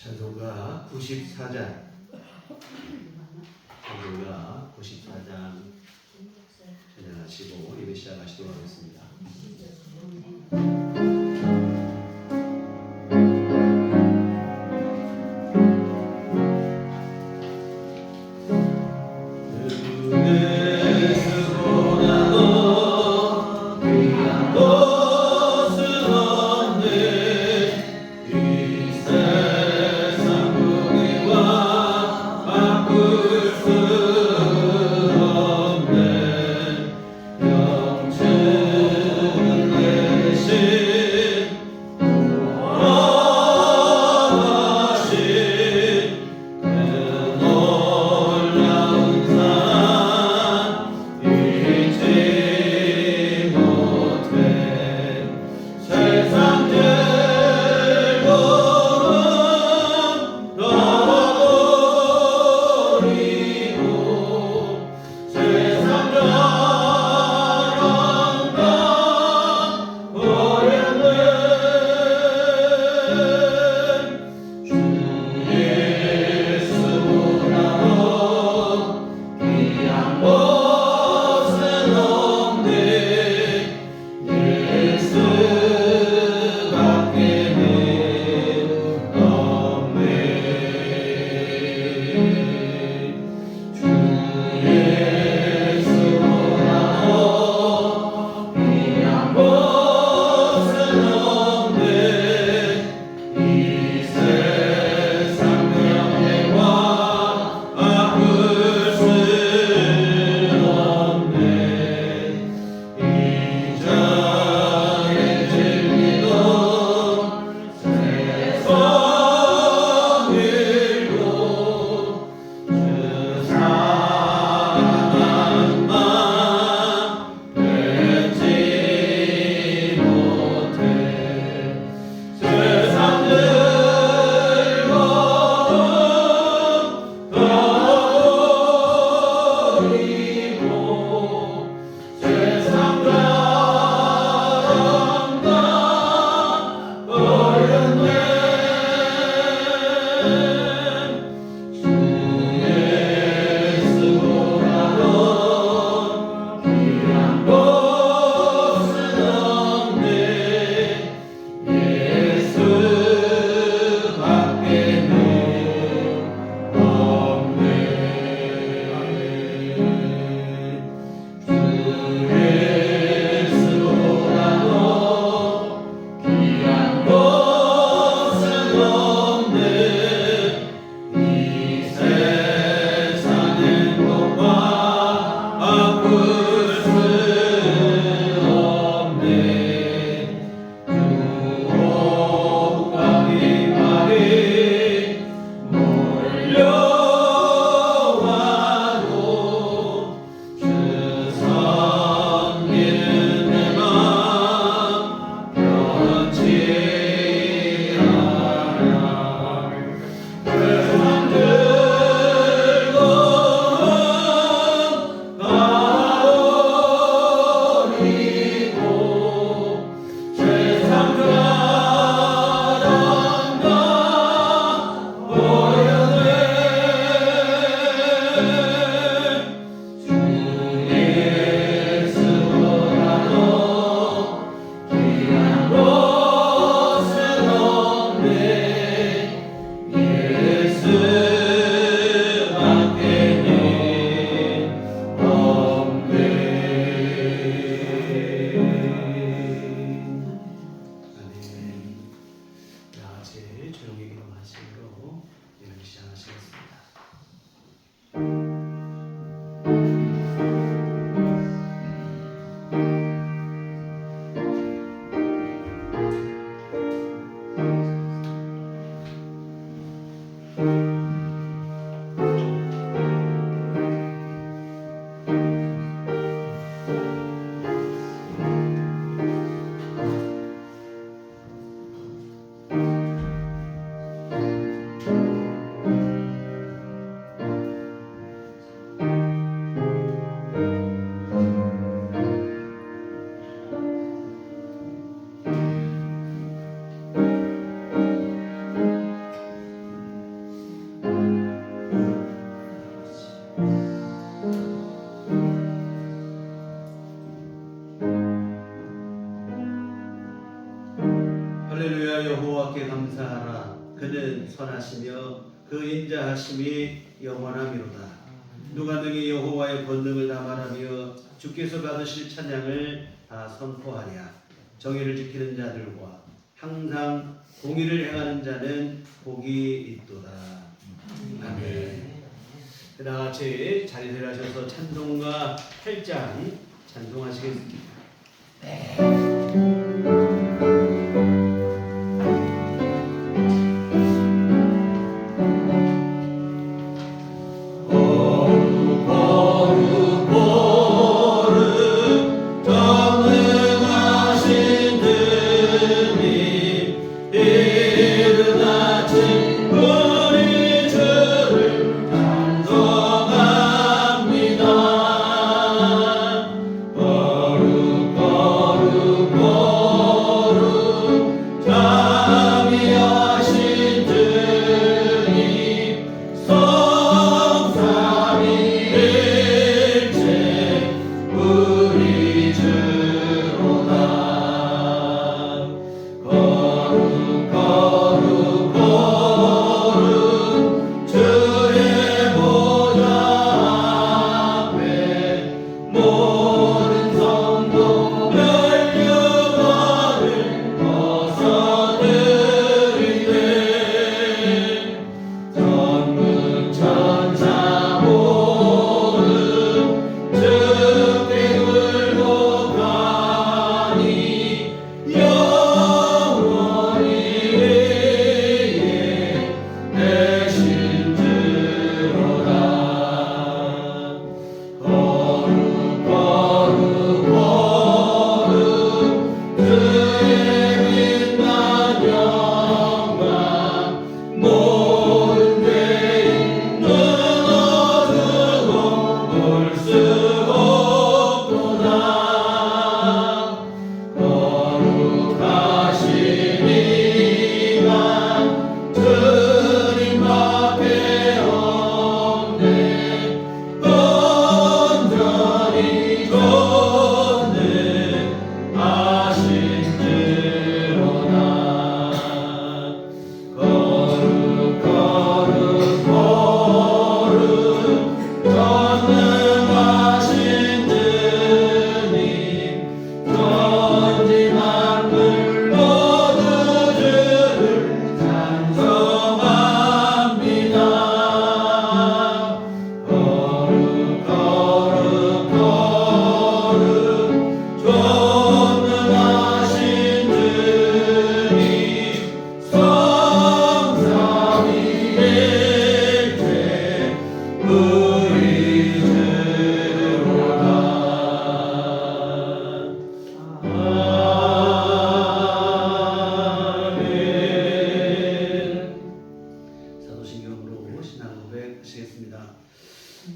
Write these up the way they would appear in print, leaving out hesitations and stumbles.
찬송가 94장 찬송가 94장 찬양하시고 예배 시작하시도록 하겠습니다. 영주는 내 조용히 기도하시므로 예배를 시작하시겠습니다. 할렐루야. 여호와께 감사하라. 그는 선하시며 그 인자하심이 영원하미로다. 누가 능히 여호와의 권능을 다 말하며 주께서 받으실 찬양을 다 선포하랴. 정의를 지키는 자들과 항상 공의를 행하는 자는 복이 있도다. 아멘. 나같이 자리를 하셔서 찬송가 8장 찬송하시겠습니다.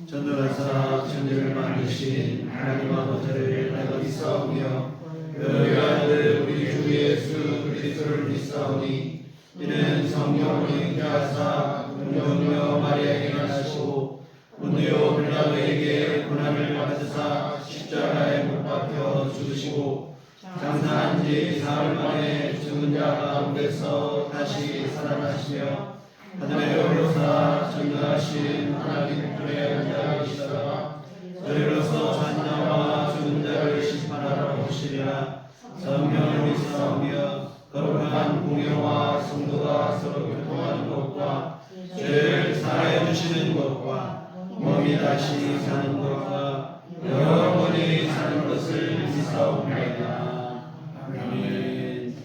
전능하사 천지를 만드신 하나님 아버지를 내가 믿사오며 그의 아들 우리 주 예수 그리스도를 믿사오니 이는 성령으로 잉태하사 동정녀 마리아에게 나시고 본디오 빌라도에게 고난을 받으사 십자가에 못 박혀 죽으시고 장사한 지 사흘 만에 죽은 자 가운데서 다시 살아나시며 하늘에 오르사 전능하신 하나님 편에 앉아 계시다가 저희로서 산자와 죽은 자를 심판하러 오시리라. 성령을 믿사오며 거룩한 공예와 성도가 서로 교통하는 것과 죄를 사하여 주시는 것과 몸이 다시 사는 것과 영원히 사는 것을 믿사옵나이다. 아멘.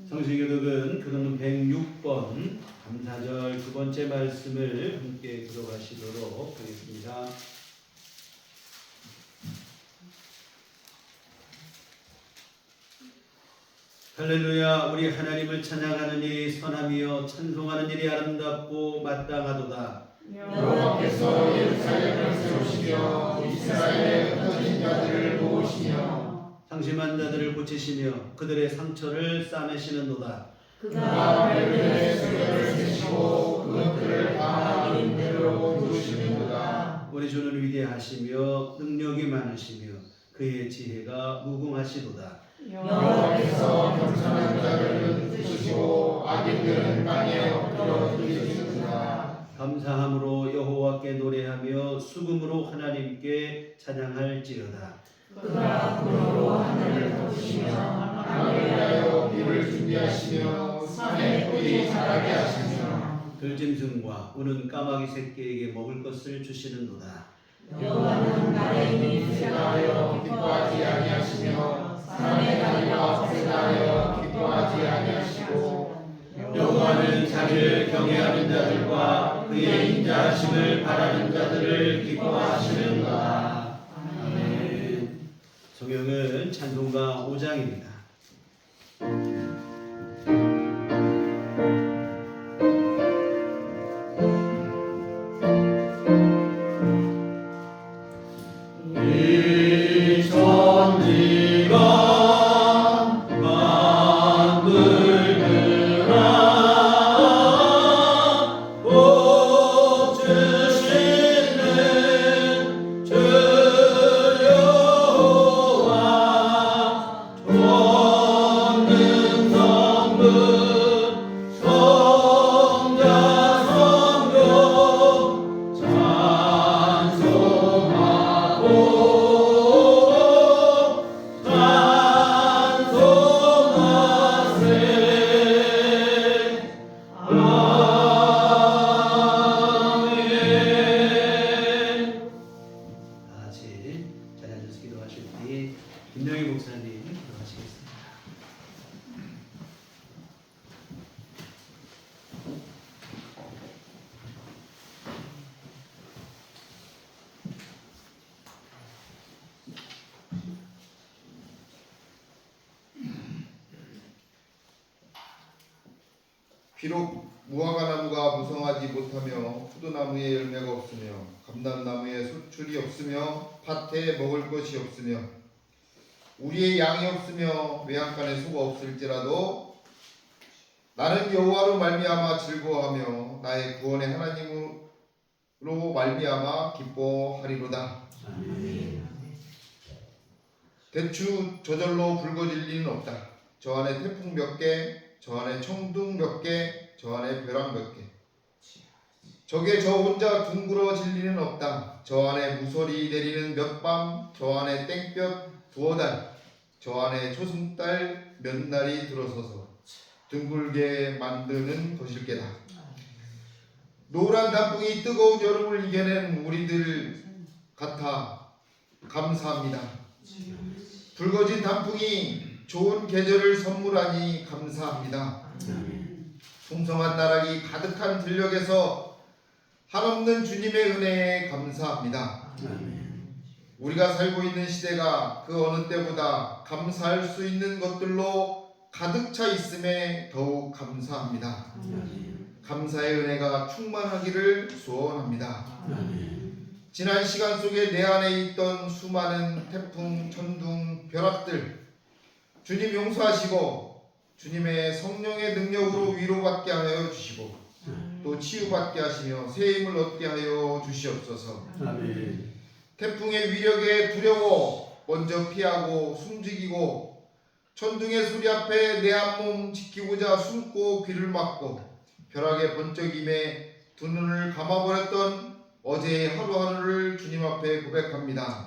성시교독은 교독문 106번 감사절 두 번째 말씀을 함께 교독하시도록 하겠습니다. 할렐루야. 우리 하나님을 찬양하는 일이 선함이요 찬송하는 일이 아름답고 마땅하도다. 여호와께서 예루살렘을 세우시며 이스라엘의 흩어진 자들을 모으시며 상심한 자들을 고치시며 그들의 상처를 싸매시는도다. 그가 별들의 수레를 세시고 그것들을 다 이름대로 부르시는도다. 우리 주는 위대하시며 능력이 많으시며 그의 지혜가 무궁하시도다. 여호와께서 겸손한 자들을 흩으시고 악인들은 땅에 엎드려 들으시는도다. 감사함으로 여호와께 노래하며 수금으로 하나님께 찬양할지어다. 그가 불로 하늘을 덮으시며 땅을 위하여 비를 준비하시며 산에 꿀이 자라게 하시며 들짐승과 우는 까마귀 새끼에게 먹을 것을 주시는도다. 여호와는 나의 힘이 쇠하여 기뻐하지 아니하시며 산의 다리가 쇠하여 기뻐하지 아니하시고 여호와는 자기를 경외하는 자들과 그의 인자하심을 바라는 자들을 기뻐하시는도다. 아멘. 성경은 찬송가 5장입니다. 김영희 목사님 기도하시겠습니다. 비록 무화과나무가 무성하지 못하며 포도나무에 열매가 없으며 감람나무에 소출이 없으며 밭에 먹을 것이 없으며 우리의 양이 없으며 외양간에 소가 없을지라도 나는 여호와로 말미암아 즐거워하며 나의 구원의 하나님으로 말미암아 기뻐하리로다. 대추 저절로 붉어질 리는 없다. 저 안에 태풍 몇 개, 저 안에 청둥 몇 개, 저 안에 벼락 몇 개. 저게 저 혼자 둥그러질 리는 없다. 저 안에 무설이 내리는 몇 밤, 저 안에 땡볕 두어 달, 저 안에 초승달 몇 날이 들어서서 둥글게 만드는 것일게다. 노란 단풍이 뜨거운 여름을 이겨낸 우리들 같아 감사합니다. 붉어진 단풍이 좋은 계절을 선물하니 감사합니다. 풍성한 나락이 가득한 들녘에서 한없는 주님의 은혜에 감사합니다. 우리가 살고 있는 시대가 그 어느 때보다 감사할 수 있는 것들로 가득 차 있음에 더욱 감사합니다. 감사의 은혜가 충만하기를 소원합니다. 지난 시간 속에 내 안에 있던 수많은 태풍, 천둥, 벼락들 주님 용서하시고 주님의 성령의 능력으로 위로받게 하여 주시고 또 치유받게 하시며 새 힘을 얻게 하여 주시옵소서. 아멘. 태풍의 위력에 두려워 먼저 피하고 숨죽이고 천둥의 소리 앞에 내 한 몸 지키고자 숨고 귀를 막고 벼락의 번쩍임에 두 눈을 감아버렸던 어제의 하루하루를 주님 앞에 고백합니다.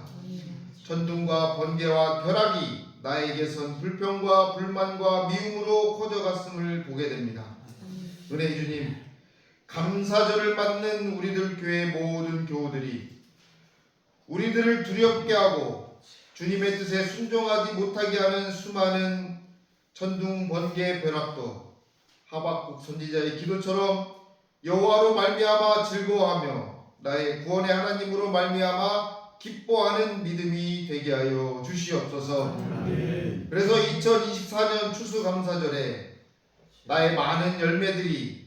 천둥과 번개와 벼락이 나에게선 불평과 불만과 미움으로 커져갔음을 보게 됩니다. 은혜의 주님, 감사절을 맞는 우리들 교회 모든 교우들이 우리들을 두렵게 하고 주님의 뜻에 순종하지 못하게 하는 수많은 천둥, 번개, 벼락도 하박국 선지자의 기도처럼 여호와로 말미암아 즐거워하며 나의 구원의 하나님으로 말미암아 기뻐하는 믿음이 되게 하여 주시옵소서. 그래서 2024년 추수감사절에 나의 많은 열매들이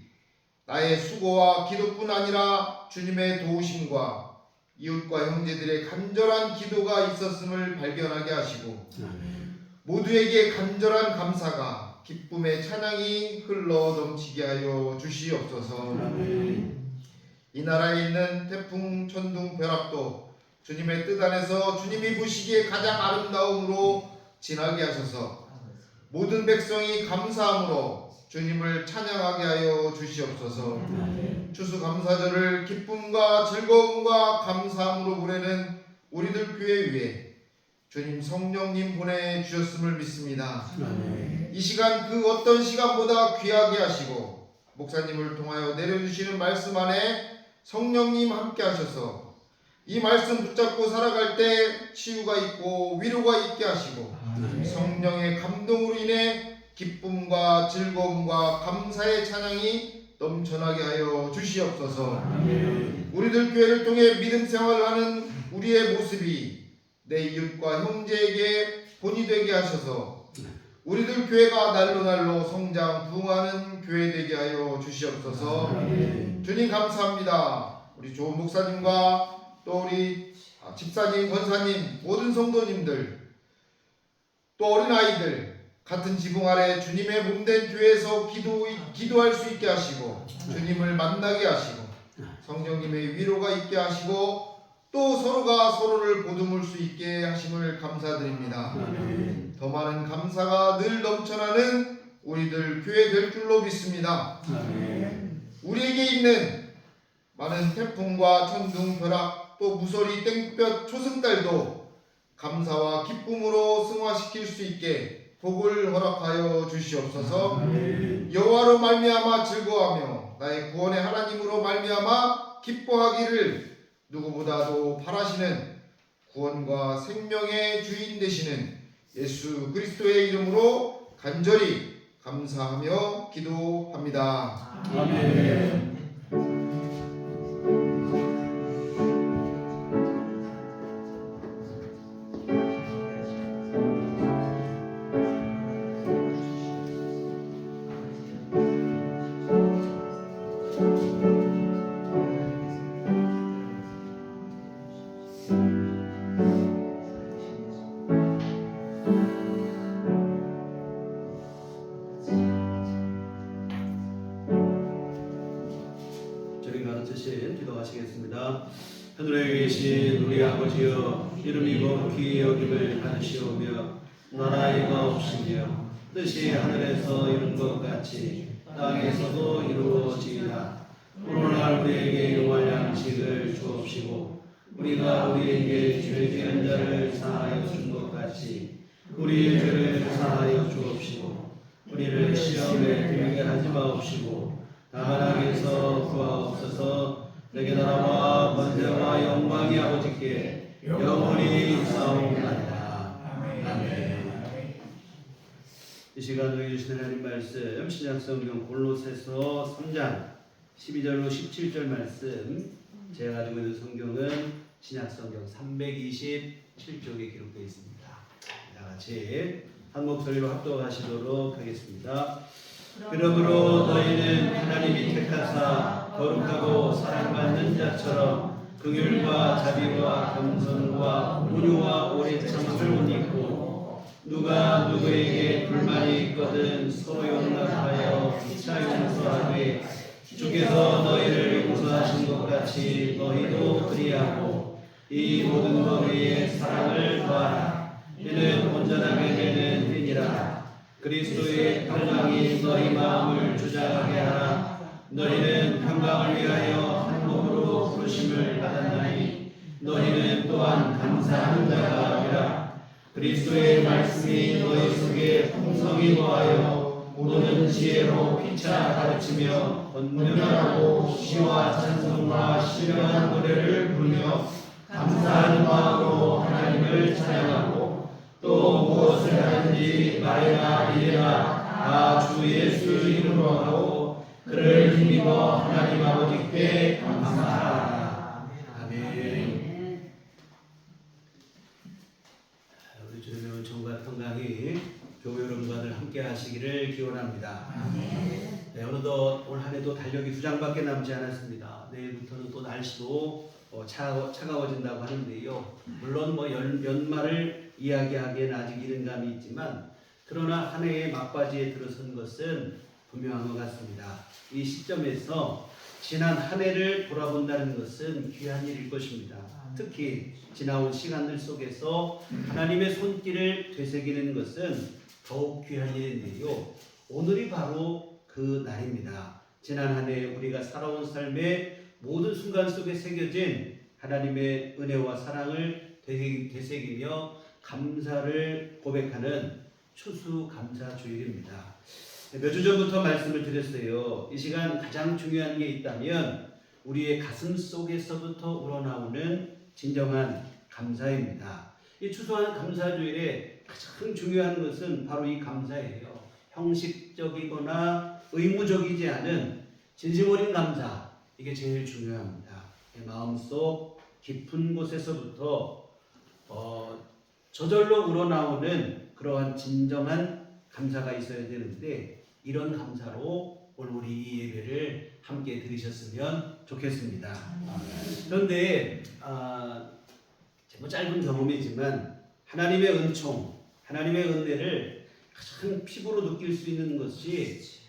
나의 수고와 기도뿐 아니라 주님의 도우심과 이웃과 형제들의 간절한 기도가 있었음을 발견하게 하시고 모두에게 간절한 감사가 기쁨의 찬양이 흘러 넘치게 하여 주시옵소서. 이 나라에 있는 태풍, 천둥, 벼락도 주님의 뜻 안에서 주님이 보시기에 가장 아름다움으로 지나게 하셔서 모든 백성이 감사함으로 주님을 찬양하게 하여 주시옵소서. 추수감사절을 기쁨과 즐거움과 감사함으로 보내는 우리들 교회 위에 주님 성령님 보내주셨음을 믿습니다. 이 시간 그 어떤 시간보다 귀하게 하시고 목사님을 통하여 내려주시는 말씀 안에 성령님 함께 하셔서 이 말씀 붙잡고 살아갈 때 치유가 있고 위로가 있게 하시고 성령의 감동으로 인해 기쁨과 즐거움과 감사의 찬양이 넘쳐나게 하여 주시옵소서. 우리들 교회를 통해 믿음 생활을 하는 우리의 모습이 내 이웃과 형제에게 본이 되게 하셔서 우리들 교회가 날로 성장 부흥하는 교회 되게 하여 주시옵소서. 주님 감사합니다. 우리 좋은 목사님과 또 우리 집사님, 권사님, 모든 성도님들 또 어린아이들 같은 지붕 아래 주님의 몸된 교회에서 기도할 수 있게 하시고 주님을 만나게 하시고 성령님의 위로가 있게 하시고 또 서로가 서로를 보듬을 수 있게 하심을 감사드립니다. 더 많은 감사가 늘 넘쳐나는 우리들 교회 될 줄로 믿습니다. 우리에게 있는 많은 태풍과 천둥, 벼락 또 무서리, 땡볕, 초승달도 감사와 기쁨으로 승화시킬 수 있게 복을 허락하여 주시옵소서. 여호와로 말미암아 즐거워하며 나의 구원의 하나님으로 말미암아 기뻐하기를 누구보다도 바라시는 구원과 생명의 주인 되시는 예수 그리스도의 이름으로 간절히 감사하며 기도합니다. 아멘. 기도하시겠습니다. 하늘에 계신 우리 아버지여, 이름이 거룩히 여김을 받으시오며 나라의가 없으며 뜻이 하늘에서 이룬 것 같이 땅에서도 이루어지이다. 오늘날 우리에게 일용할 양식을 주옵시고 우리가 우리에게 죄 지은 자를 사하여 준 것 같이 우리의 죄를 사하여 주옵시고 우리를 시험에 들게 하지 마옵시고 다만 악에서 구하옵소서. 내게 나라와 번제와 영광이 아버지께 영원히 싸움나이다. 아멘. 이 시간 우리에게 주신 하나님 말씀 신약성경 골로새서 3장 12절로 17절 말씀, 제가 가지고 있는 성경은 신약성경 327쪽에 기록되어 있습니다. 다 같이 한 목소리로 합독하시도록 하겠습니다. 그러므로 너희는 하나님이 택하사 거룩하고 사랑받는 자처럼 긍휼과 자비와 겸손과 온유와 오래 참음을 못 잊고 누가 누구에게 불만이 있거든 서로 용납하여 피차 용서하되 주께서 너희를 용서하신 것 같이 너희도 그리하고 이 모든 것 위에 사랑을 더하라. 이는 온전하게 되는 뜻이라. 그리스도의 평강이 너희 마음을 주장하게 하라. 너희는 평강을 위하여 한 몸으로 부르심을 받았나니 너희는 또한 감사하는 자가 아니라 그리스도의 말씀이 너희 속에 풍성히 거하여 모든 지혜로 피차 가르치며 권면하고 시와 찬송과 신령한 노래를 부르며 감사하는 마음으로 하나님을 찬양하고 또 무엇을 하든지 말이나 일이나 다 주 예수 이름으로 하고 그를 힘입어 하나님 아버지께 감사하라. 아멘. 우리 주님의 은총과 평강이 교회 여러분과들 함께 하시기를 기원합니다. 네, 어느덧 올 한 해도 달력이 2장밖에 남지 않았습니다. 내일부터는 또 날씨도 차가워진다고 하는데요. 물론 연말을 이야기하기에는 아직 이른 감이 있지만 그러나 한 해의 막바지에 들어선 것은 분명한 것 같습니다. 이 시점에서 지난 한 해를 돌아본다는 것은 귀한 일일 것입니다. 특히 지나온 시간들 속에서 하나님의 손길을 되새기는 것은 더욱 귀한 일인데요. 오늘이 바로 그 날입니다. 지난 한 해 우리가 살아온 삶의 모든 순간 속에 새겨진 하나님의 은혜와 사랑을 되새기며 감사를 고백하는 추수감사주일입니다. 몇 주 전부터 말씀을 드렸어요. 이 시간 가장 중요한 게 있다면 우리의 가슴 속에서부터 우러나오는 진정한 감사입니다. 이 추수한 감사주일에 가장 중요한 것은 바로 이 감사예요. 형식적이거나 의무적이지 않은 진심 어린 감사, 이게 제일 중요합니다. 마음속 깊은 곳에서부터 저절로 우러나오는 그러한 진정한 감사가 있어야 되는데 이런 감사로 오늘 우리 이 예배를 함께 드리셨으면 좋겠습니다. 그런데 뭐 짧은 경험이지만 하나님의 은총, 하나님의 은혜를 가장 피부로 느낄 수 있는 것이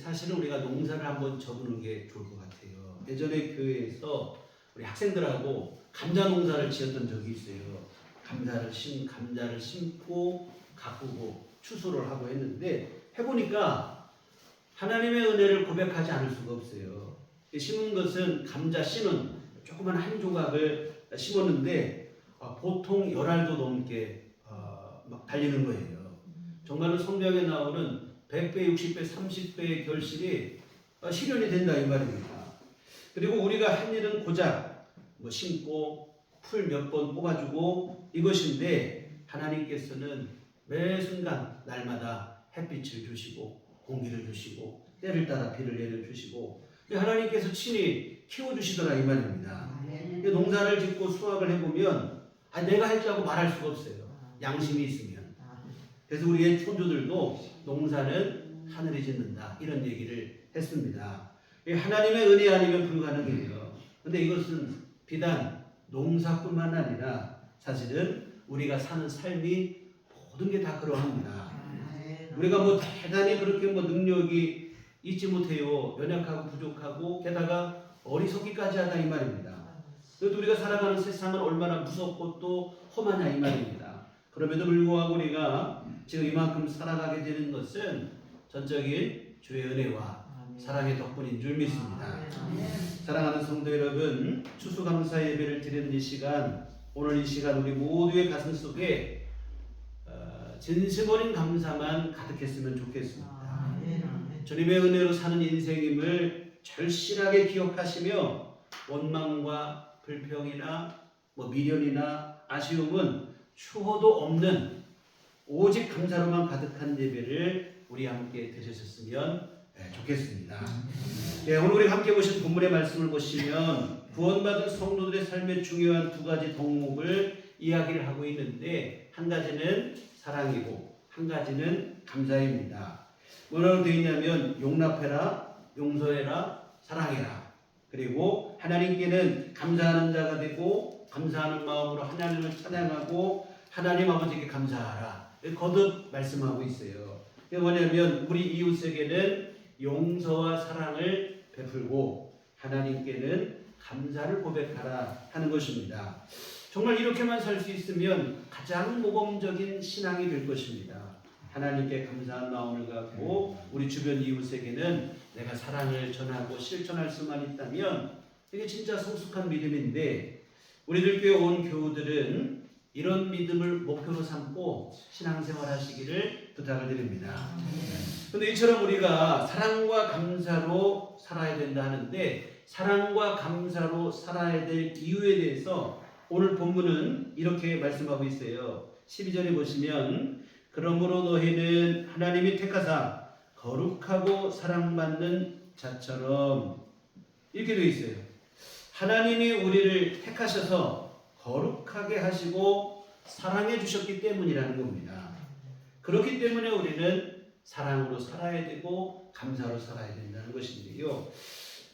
사실은 우리가 농사를 한번 접는 게 좋을 것 같아요. 예전에 교회에서 우리 학생들하고 감자 농사를 지었던 적이 있어요. 감자를 심고 가꾸고 추수를 하고 했는데 해보니까 하나님의 은혜를 고백하지 않을 수가 없어요. 심은 것은 감자 씨는 조그만 한 조각을 심었는데 보통 열알도 넘게 막 달리는 거예요. 정말로 성경에 나오는 100배, 60배, 30배의 결실이 실현이 된다 이 말입니다. 그리고 우리가 한 일은 고작 심고 풀 몇 번 뽑아주고 이것인데 하나님께서는 매 순간 날마다 햇빛을 주시고 공기를 주시고 때를 따라 비를 내려주시고 하나님께서 친히 키워주시더라 이 말입니다. 농사를 짓고 수확을 해보면 내가 했다고 말할 수가 없어요. 양심이 있으면. 그래서 우리 옛 선조들도 농사는 하늘이 짓는다 이런 얘기를 했습니다. 하나님의 은혜 아니면 불가능해요. 그런데 이것은 비단 농사뿐만 아니라 사실은 우리가 사는 삶이 모든 게 다 그러합니다. 우리가 대단히 그렇게 능력이 있지 못해요. 연약하고 부족하고 게다가 어리석기까지 하다 이 말입니다. 그래도 우리가 살아가는 세상은 얼마나 무섭고 또 험하냐 이 말입니다. 그럼에도 불구하고 우리가 지금 이만큼 살아가게 되는 것은 전적인 주의 은혜와 사랑의 덕분인 줄 믿습니다. 사랑하는 성도 여러분, 추수감사 예배를 드리는 이 시간, 오늘 이 시간 우리 모두의 가슴 속에 진심 어린 감사만 가득했으면 좋겠습니다. 주님의 은혜로 사는 인생임을 절실하게 기억하시며 원망과 불평이나 미련이나 아쉬움은 추호도 없는 오직 감사로만 가득한 예배를 우리 함께 드리셨으면 좋겠습니다. 오늘 우리 함께 보신 본문의 말씀을 보시면 구원받은 성도들의 삶의 중요한 두 가지 덕목을 이야기를 하고 있는데 한 가지는 사랑이고 한 가지는 감사입니다. 뭐라고 되어 있냐면 용납해라, 용서해라, 사랑해라. 그리고 하나님께는 감사하는 자가 되고 감사하는 마음으로 하나님을 찬양하고 하나님 아버지께 감사하라. 거듭 말씀하고 있어요. 이게 뭐냐면 우리 이웃에게는 용서와 사랑을 베풀고 하나님께는 감사를 고백하라 하는 것입니다. 정말 이렇게만 살 수 있으면 가장 모범적인 신앙이 될 것입니다. 하나님께 감사한 마음을 갖고 우리 주변 이웃에게는 내가 사랑을 전하고 실천할 수만 있다면 이게 진짜 성숙한 믿음인데 우리들 교회 온 교우들은 이런 믿음을 목표로 삼고 신앙생활 하시기를 부탁을 드립니다. 그런데 이처럼 우리가 사랑과 감사로 살아야 된다 하는데 사랑과 감사로 살아야 될 이유에 대해서 오늘 본문은 이렇게 말씀하고 있어요. 12절에 보시면 그러므로 너희는 하나님이 택하사 거룩하고 사랑받는 자처럼 이렇게 되어 있어요. 하나님이 우리를 택하셔서 거룩하게 하시고 사랑해 주셨기 때문이라는 겁니다. 그렇기 때문에 우리는 사랑으로 살아야 되고 감사로 살아야 된다는 것인데요.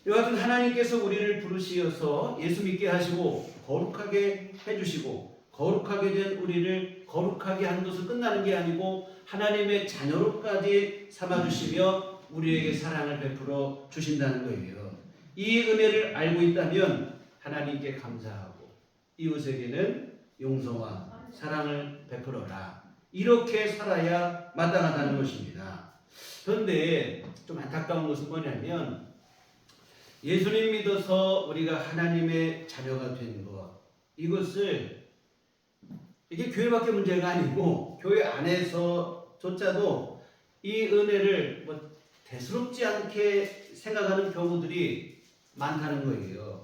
여하튼 하나님께서 우리를 부르시어서 예수 믿게 하시고 거룩하게 해주시고 거룩하게 된 우리를 거룩하게 한 것은 끝나는 게 아니고 하나님의 자녀로까지 삼아주시며 우리에게 사랑을 베풀어 주신다는 거예요. 이 은혜를 알고 있다면 하나님께 감사하고 이웃에게는 용서와 사랑을 베풀어라. 이렇게 살아야 마땅하다는 것입니다. 그런데 좀 안타까운 것은 뭐냐면 예수님 믿어서 우리가 하나님의 자녀가 된 것, 이것을 이게 교회밖에 문제가 아니고 교회 안에서조차도 이 은혜를 뭐 대수롭지 않게 생각하는 경우들이 많다는 거예요.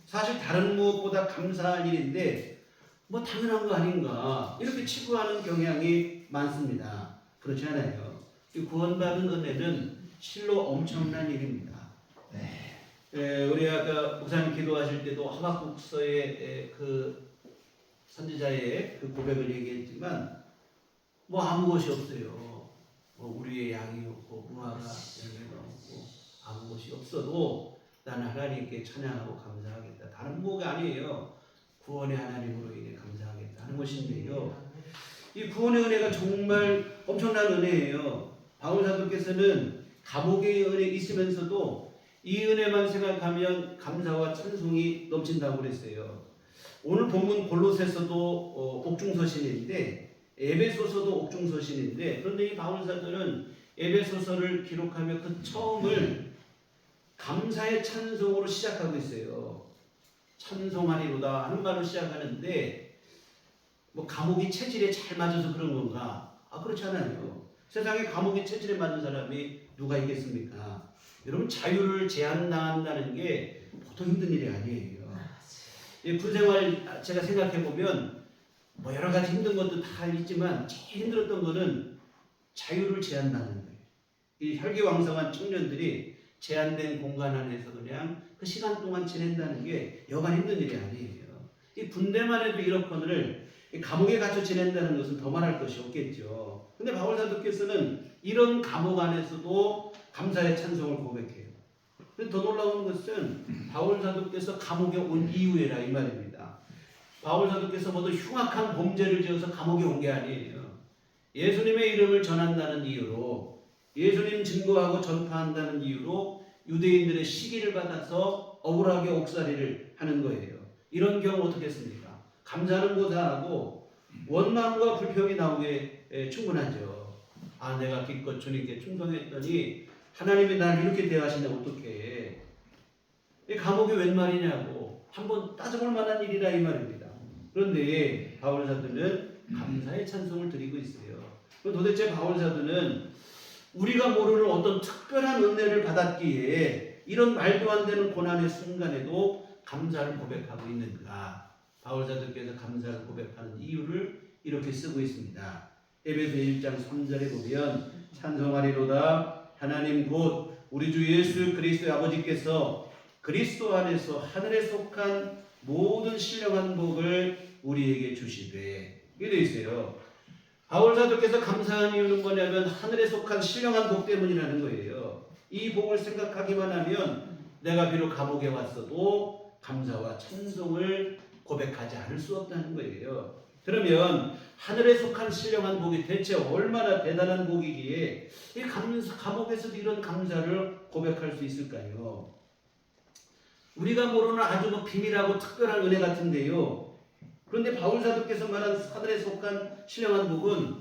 사실 다른 무엇보다 감사한 일인데 뭐 당연한 거 아닌가 이렇게 치부하는 경향이 많습니다. 그렇지 않아요. 이 구원받은 은혜는 실로 엄청난 일입니다. 우리 아까 목사님 기도하실 때도 하박국서의 그 선지자의 그 고백을 얘기했지만 뭐 아무 것이 없어요. 뭐 우리의 양이 없고 무화과 열매가 없고 아무 것이 없어도 나는 하나님께 찬양하고 감사하겠다. 다른 뭐가 아니에요. 구원의 하나님으로 인해 감사하겠다 하는 것인데요. 이 구원의 은혜가 정말 엄청난 은혜예요. 바울 사도께서는 감옥의 은혜 있으면서도 이 은혜만 생각하면 감사와 찬송이 넘친다고 그랬어요. 오늘 본문 골로새서도 옥중서신인데 에베소서도 옥중서신인데 그런데 이 바울 사도는 에베소서를 기록하며 그 처음을 감사의 찬송으로 시작하고 있어요. 찬송하리로다 하는 말로 시작하는데 뭐 감옥이 체질에 잘 맞아서 그런 건가? 그렇지 않아요. 세상에 감옥이 체질에 맞는 사람이 누가 있겠습니까? 여러분 자유를 제한당한다는 게 보통 힘든 일이 아니에요. 이 군생활 제가 생각해 보면 뭐 여러 가지 힘든 것도 다 있지만 제일 힘들었던 거는 자유를 제한당하는 거예요. 이 혈기왕성한 청년들이 제한된 공간 안에서 그냥 그 시간 동안 지낸다는 게 여간 힘든 일이 아니에요. 이 군대만 해도 이렇거늘 감옥에 갇혀 지낸다는 것은 더 말할 것이 없겠죠. 근데 바울 사도께서는 이런 감옥 안에서도 감사의 찬송을 고백해요. 더 놀라운 것은 바울 사도께서 감옥에 온 이후에라 이 말입니다. 바울 사도께서 모두 흉악한 범죄를 지어서 감옥에 온 게 아니에요. 예수님의 이름을 전한다는 이유로 예수님 증거하고 전파한다는 이유로 유대인들의 시기를 받아서 억울하게 옥살이를 하는 거예요. 이런 경우 어떻게 했습니까? 감사는 고사하고 원망과 불평이 나오게 충분하죠. 내가 기껏 주님께 충성했더니 하나님이 나를 이렇게 대하시냐 어떡해. 이 감옥이 웬 말이냐고 한번 따져볼 만한 일이라 이 말입니다. 그런데 바울 사도는 감사의 찬송을 드리고 있어요. 도대체 바울 사도는 우리가 모르는 어떤 특별한 은혜를 받았기에 이런 말도 안 되는 고난의 순간에도 감사를 고백하고 있는가? 바울 사도께서 감사를 고백하는 이유를 이렇게 쓰고 있습니다. 에베소 1장 3절에 보면 찬송하리로다 하나님 곧 우리 주 예수 그리스도의 아버지께서 그리스도 안에서 하늘에 속한 모든 신령한 복을 우리에게 주시되 이게 되어 있어요. 바울 사도께서 감사한 이유는 뭐냐면 하늘에 속한 신령한 복 때문이라는 거예요. 이 복을 생각하기만 하면 내가 비록 감옥에 왔어도 감사와 찬송을 고백하지 않을 수 없다는 거예요. 그러면 하늘에 속한 신령한 복이 대체 얼마나 대단한 복이기에 이 감옥에서도 이런 감사를 고백할 수 있을까요? 우리가 모르는 아주 비밀하고 특별한 은혜 같은데요. 그런데 바울 사도께서 말한 하늘에 속한 신령한 복은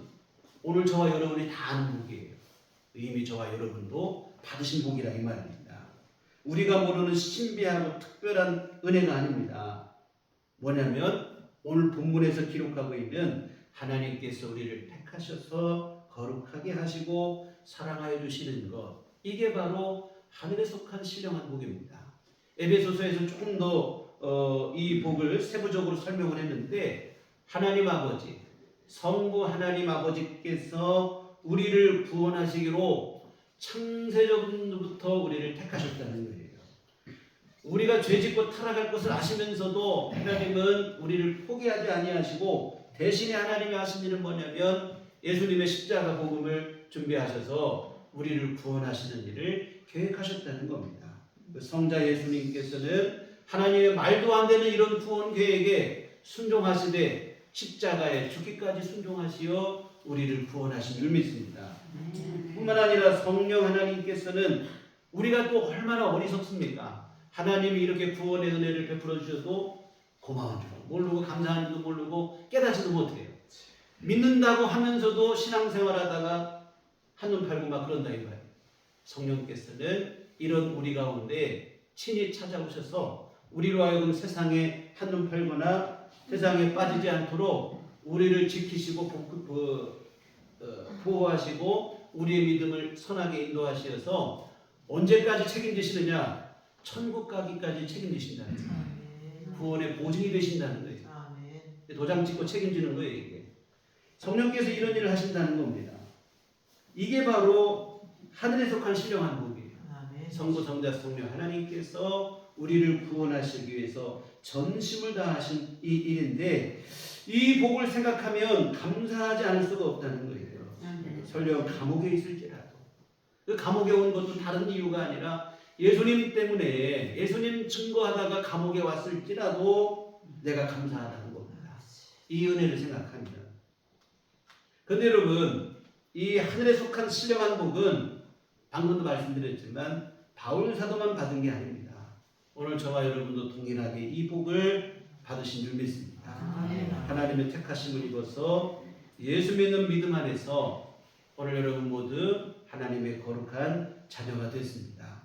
오늘 저와 여러분이 다 아는 복이에요. 이미 저와 여러분도 받으신 복이라 이 말입니다. 우리가 모르는 신비하고 특별한 은혜가 아닙니다. 뭐냐면 오늘 본문에서 기록하고 있는 하나님께서 우리를 택하셔서 거룩하게 하시고 사랑하여 주시는 것, 이게 바로 하늘에 속한 신령한 복입니다. 에베소서에서 조금 더 이 복을 세부적으로 설명을 했는데, 하나님 아버지, 성부 하나님 아버지께서 우리를 구원하시기로 창세전부터 우리를 택하셨다는 거예요. 우리가 죄짓고 타락할 것을 아시면서도 하나님은 우리를 포기하지 아니하시고, 대신에 하나님이 하신 일은 뭐냐면 예수님의 십자가 복음을 준비하셔서 우리를 구원하시는 일을 계획하셨다는 겁니다. 성자 예수님께서는 하나님의 말도 안 되는 이런 구원 계획에 순종하시되 십자가에 죽기까지 순종하시어 우리를 구원하신 줄 믿습니다. 뿐만 아니라 성령 하나님께서는 우리가 또 얼마나 어리석습니까? 하나님이 이렇게 구원의 은혜를 베풀어 주셔도 고마운 줄 모르고, 감사한 줄도 모르고, 깨닫지도 못해요. 믿는다고 하면서도 신앙생활하다가 한눈 팔고 막 그런다 이거예요. 성령께서는 이런 우리 가운데 친히 찾아오셔서 우리로 하여금 세상에 한눈 팔거나 세상에 빠지지 않도록 우리를 지키시고 보호하시고 우리의 믿음을 선하게 인도하시어서 언제까지 책임지시느냐? 천국 가기까지 책임지신다는 거예요. 구원의 보증이 되신다는 거예요. 도장 찍고 책임지는 거예요. 이게 성령께서 이런 일을 하신다는 겁니다. 이게 바로 하늘에 속한 신령한 복이에요. 성부, 성자, 성령 하나님께서 우리를 구원하시기 위해서 전심을 다하신 이 일인데, 이 복을 생각하면 감사하지 않을 수가 없다는 거예요. 설령 감옥에 있을지라도, 그 감옥에 온 것도 다른 이유가 아니라 예수님 때문에, 예수님 증거하다가 감옥에 왔을지라도 내가 감사하다는 겁니다. 이 은혜를 생각하면. 그런데 여러분, 이 하늘에 속한 신령한 복은 방금도 말씀드렸지만 바울 사도만 받은 게 아닙니다. 오늘 저와 여러분도 동일하게 이 복을 받으신 줄 믿습니다. 하나님의 택하심을 입어서 예수 믿는 믿음 안에서 오늘 여러분 모두 하나님의 거룩한 자녀가 됐습니다.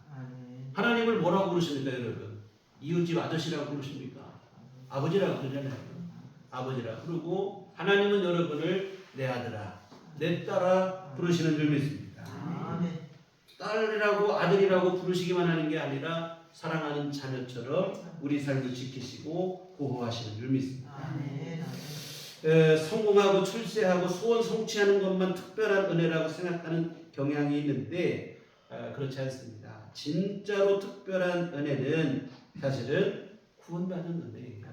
하나님을 뭐라고 부르십니까 여러분? 이웃집 아저씨라고 부르십니까? 아버지라고 그러잖아요. 아버지라 부르고, 하나님은 여러분을 내 아들아, 내 딸아 부르시는 줄 믿습니다. 딸이라고 아들이라고 부르시기만 하는 게 아니라 사랑하는 자녀처럼 우리 삶을 지키시고 보호하시는 줄 믿습니다. 성공하고 출세하고 소원 성취하는 것만 특별한 은혜라고 생각하는 경향이 있는데 그렇지 않습니다. 진짜로 특별한 은혜는 사실은 구원받은 은혜예요.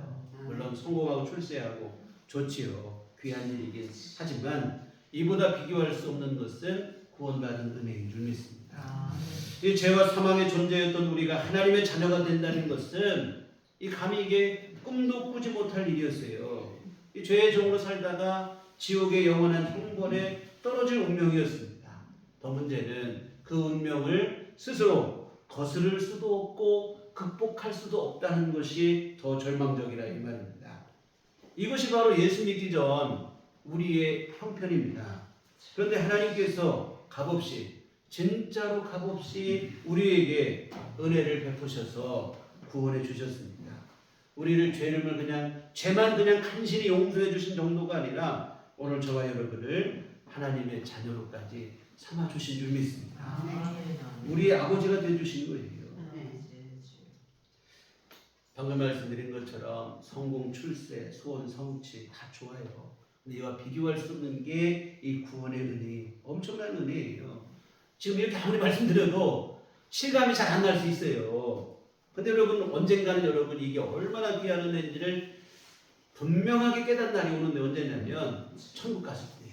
물론 성공하고 출세하고 좋지요. 귀한 일이긴 하지만 이보다 비교할 수 없는 것은 구원받은 은혜인 줄 믿습니다. 이 죄와 사망의 존재였던 우리가 하나님의 자녀가 된다는 것은 감히 이게 꿈도 꾸지 못할 일이었어요. 이 죄의 종으로 살다가 지옥의 영원한 형벌에 떨어질 운명이었습니다. 더 문제는 그 운명을 스스로 거스를 수도 없고 극복할 수도 없다는 것이 더 절망적이라 이 말입니다. 이것이 바로 예수 믿기 전 우리의 형편입니다. 그런데 하나님께서 값없이, 진짜로 값없이 우리에게 은혜를 베푸셔서 구원해 주셨습니다. 우리를 죄를 그냥 죄만 그냥 간신히 용서해 주신 정도가 아니라 오늘 저와 여러분을 하나님의 자녀로까지 삼아 주신 줄 믿습니다. 우리의 아버지가 돼 주신 거예요. 방금 말씀드린 것처럼 성공, 출세, 소원, 성취 다 좋아요. 근데 이와 비교할 수 없는 게 이 구원의 은혜, 엄청난 은혜예요. 지금 이렇게 아무리 말씀드려도 실감이 잘 안 날 수 있어요. 근데 여러분, 언젠가는 여러분 이게 얼마나 귀한 은혜인지를 분명하게 깨닫는 날이 오는데 언제냐면 천국 갔을 때.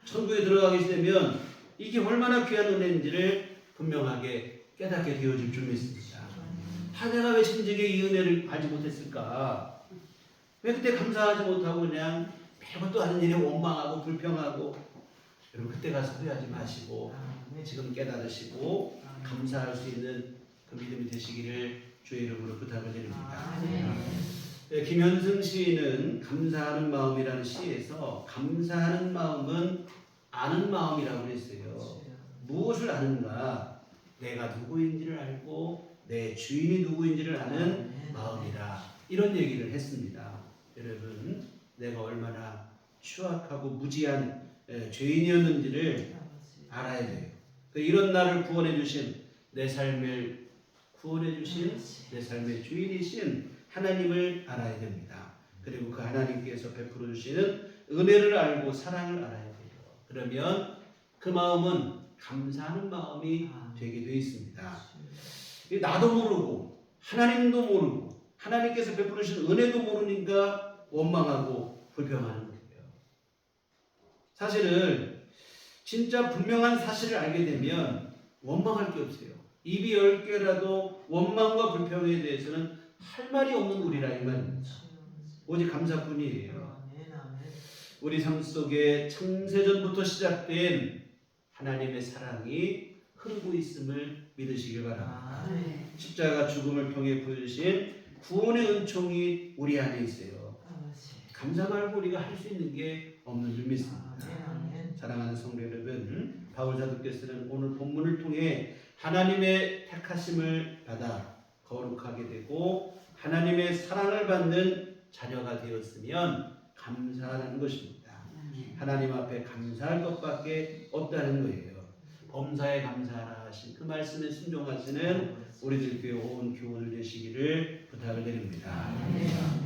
천국에 들어가게 되면 이게 얼마나 귀한 은혜인지를 분명하게 깨닫게 되어질 줄 믿습니다. 내가 왜 진즉에 이 은혜를 알지 못했을까? 왜 그때 감사하지 못하고 그냥 별것도 아닌 일에 원망하고 불평하고. 여러분, 그때 가서 후회하지 마시고 지금 깨달으시고 감사할 수 있는 그 믿음이 되시기를 주의 이름으로 부탁을 드립니다. 김현승 시인은 감사하는 마음이라는 시에서 감사하는 마음은 아는 마음이라고 했어요. 무엇을 아는가? 내가 누구인지를 알고 내 주인이 누구인지를 아는 마음이라, 이런 얘기를 했습니다. 여러분 내가 얼마나 추악하고 무지한 죄인이었는지를 알아야 돼요. 이런 나를 구원해 주신 내 삶을 구원해 주신 내 삶의 주인이신 하나님을 알아야 됩니다. 그리고 그 하나님께서 베풀어 주시는 은혜를 알고 사랑을 알아야 돼요. 그러면 그 마음은 감사하는 마음이 되게 되어 있습니다. 나도 모르고 하나님도 모르고 하나님께서 베풀어 주신 은혜도 모르니까 원망하고 불평하는 거예요. 사실은 진짜 분명한 사실을 알게 되면 원망할 게 없어요. 입이 10개라도 원망과 불평에 대해서는 할 말이 없는 우리라 이 말입니다. 오직 감사뿐이에요. 우리 삶 속에 창세전부터 시작된 하나님의 사랑이 흐르고 있음을 믿으시길 바랍니다. 십자가 죽음을 통해 보여주신 구원의 은총이 우리 안에 있어요. 감사 말고 우리가 할 수 있는 게 없는 줄 믿습니다. 사랑하는 성도 여러분, 바울 사도께서는 오늘 본문을 통해 하나님의 택하심을 받아 거룩하게 되고 하나님의 사랑을 받는 자녀가 되었으면 감사하는 것입니다. 하나님 앞에 감사할 것밖에 없다는 거예요. 범사에 감사하라 하신 그 말씀에 순종하시는 우리들 교회 온 교훈을 되시기를 부탁을 드립니다.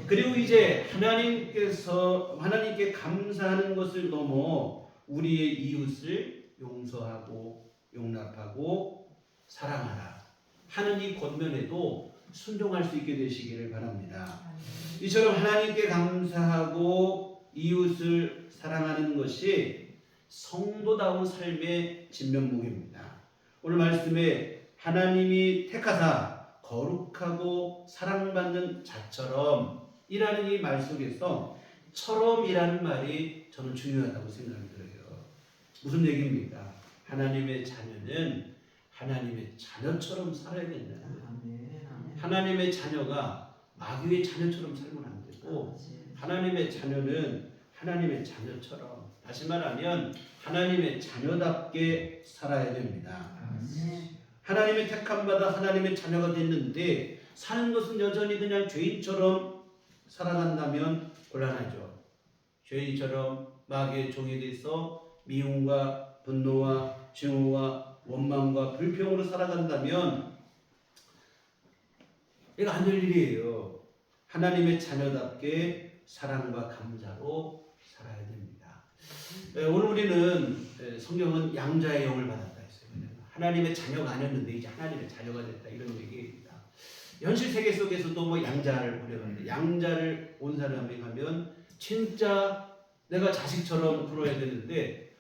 그리고 이제 하나님께 감사하는 것을 넘어 우리의 이웃을 용서하고 용납하고 사랑하라 하는 이 권면에도 순종할 수 있게 되시기를 바랍니다. 이처럼 하나님께 감사하고 이웃을 사랑하는 것이 성도다운 삶의 진면목입니다. 오늘 말씀에 하나님이 택하사 거룩하고 사랑받는 자처럼 이라는 이 말 속에서 처럼이라는 말이 저는 중요하다고 생각이 들어요. 무슨 얘기입니까? 하나님의 자녀는 하나님의 자녀처럼 살아야 된다는 거예요. 하나님의 자녀가 마귀의 자녀처럼 살면 안 되고 하나님의 자녀는 하나님의 자녀처럼, 다시 말하면 하나님의 자녀답게 살아야 됩니다. 하나님의 택함받아 하나님의 자녀가 됐는데 사는 것은 여전히 그냥 죄인처럼 살아간다면 곤란하죠. 죄인처럼 마귀의 종이 돼서 미움과 분노와 증오와 원망과 불평으로 살아간다면 이거 안 될 일이에요. 하나님의 자녀답게 사랑과 감사로 살아야 됩니다. 오늘 우리는 성경은 양자의 영을 받았다 했어요. 하나님의 자녀가 아니었는데 이제 하나님의 자녀가 됐다 이런 얘기입니다. 현실 세계 속에서도 뭐 양자를 보려는데 양자를 온 사람이 가면 진짜 내가 자식처럼 굴어야 되는데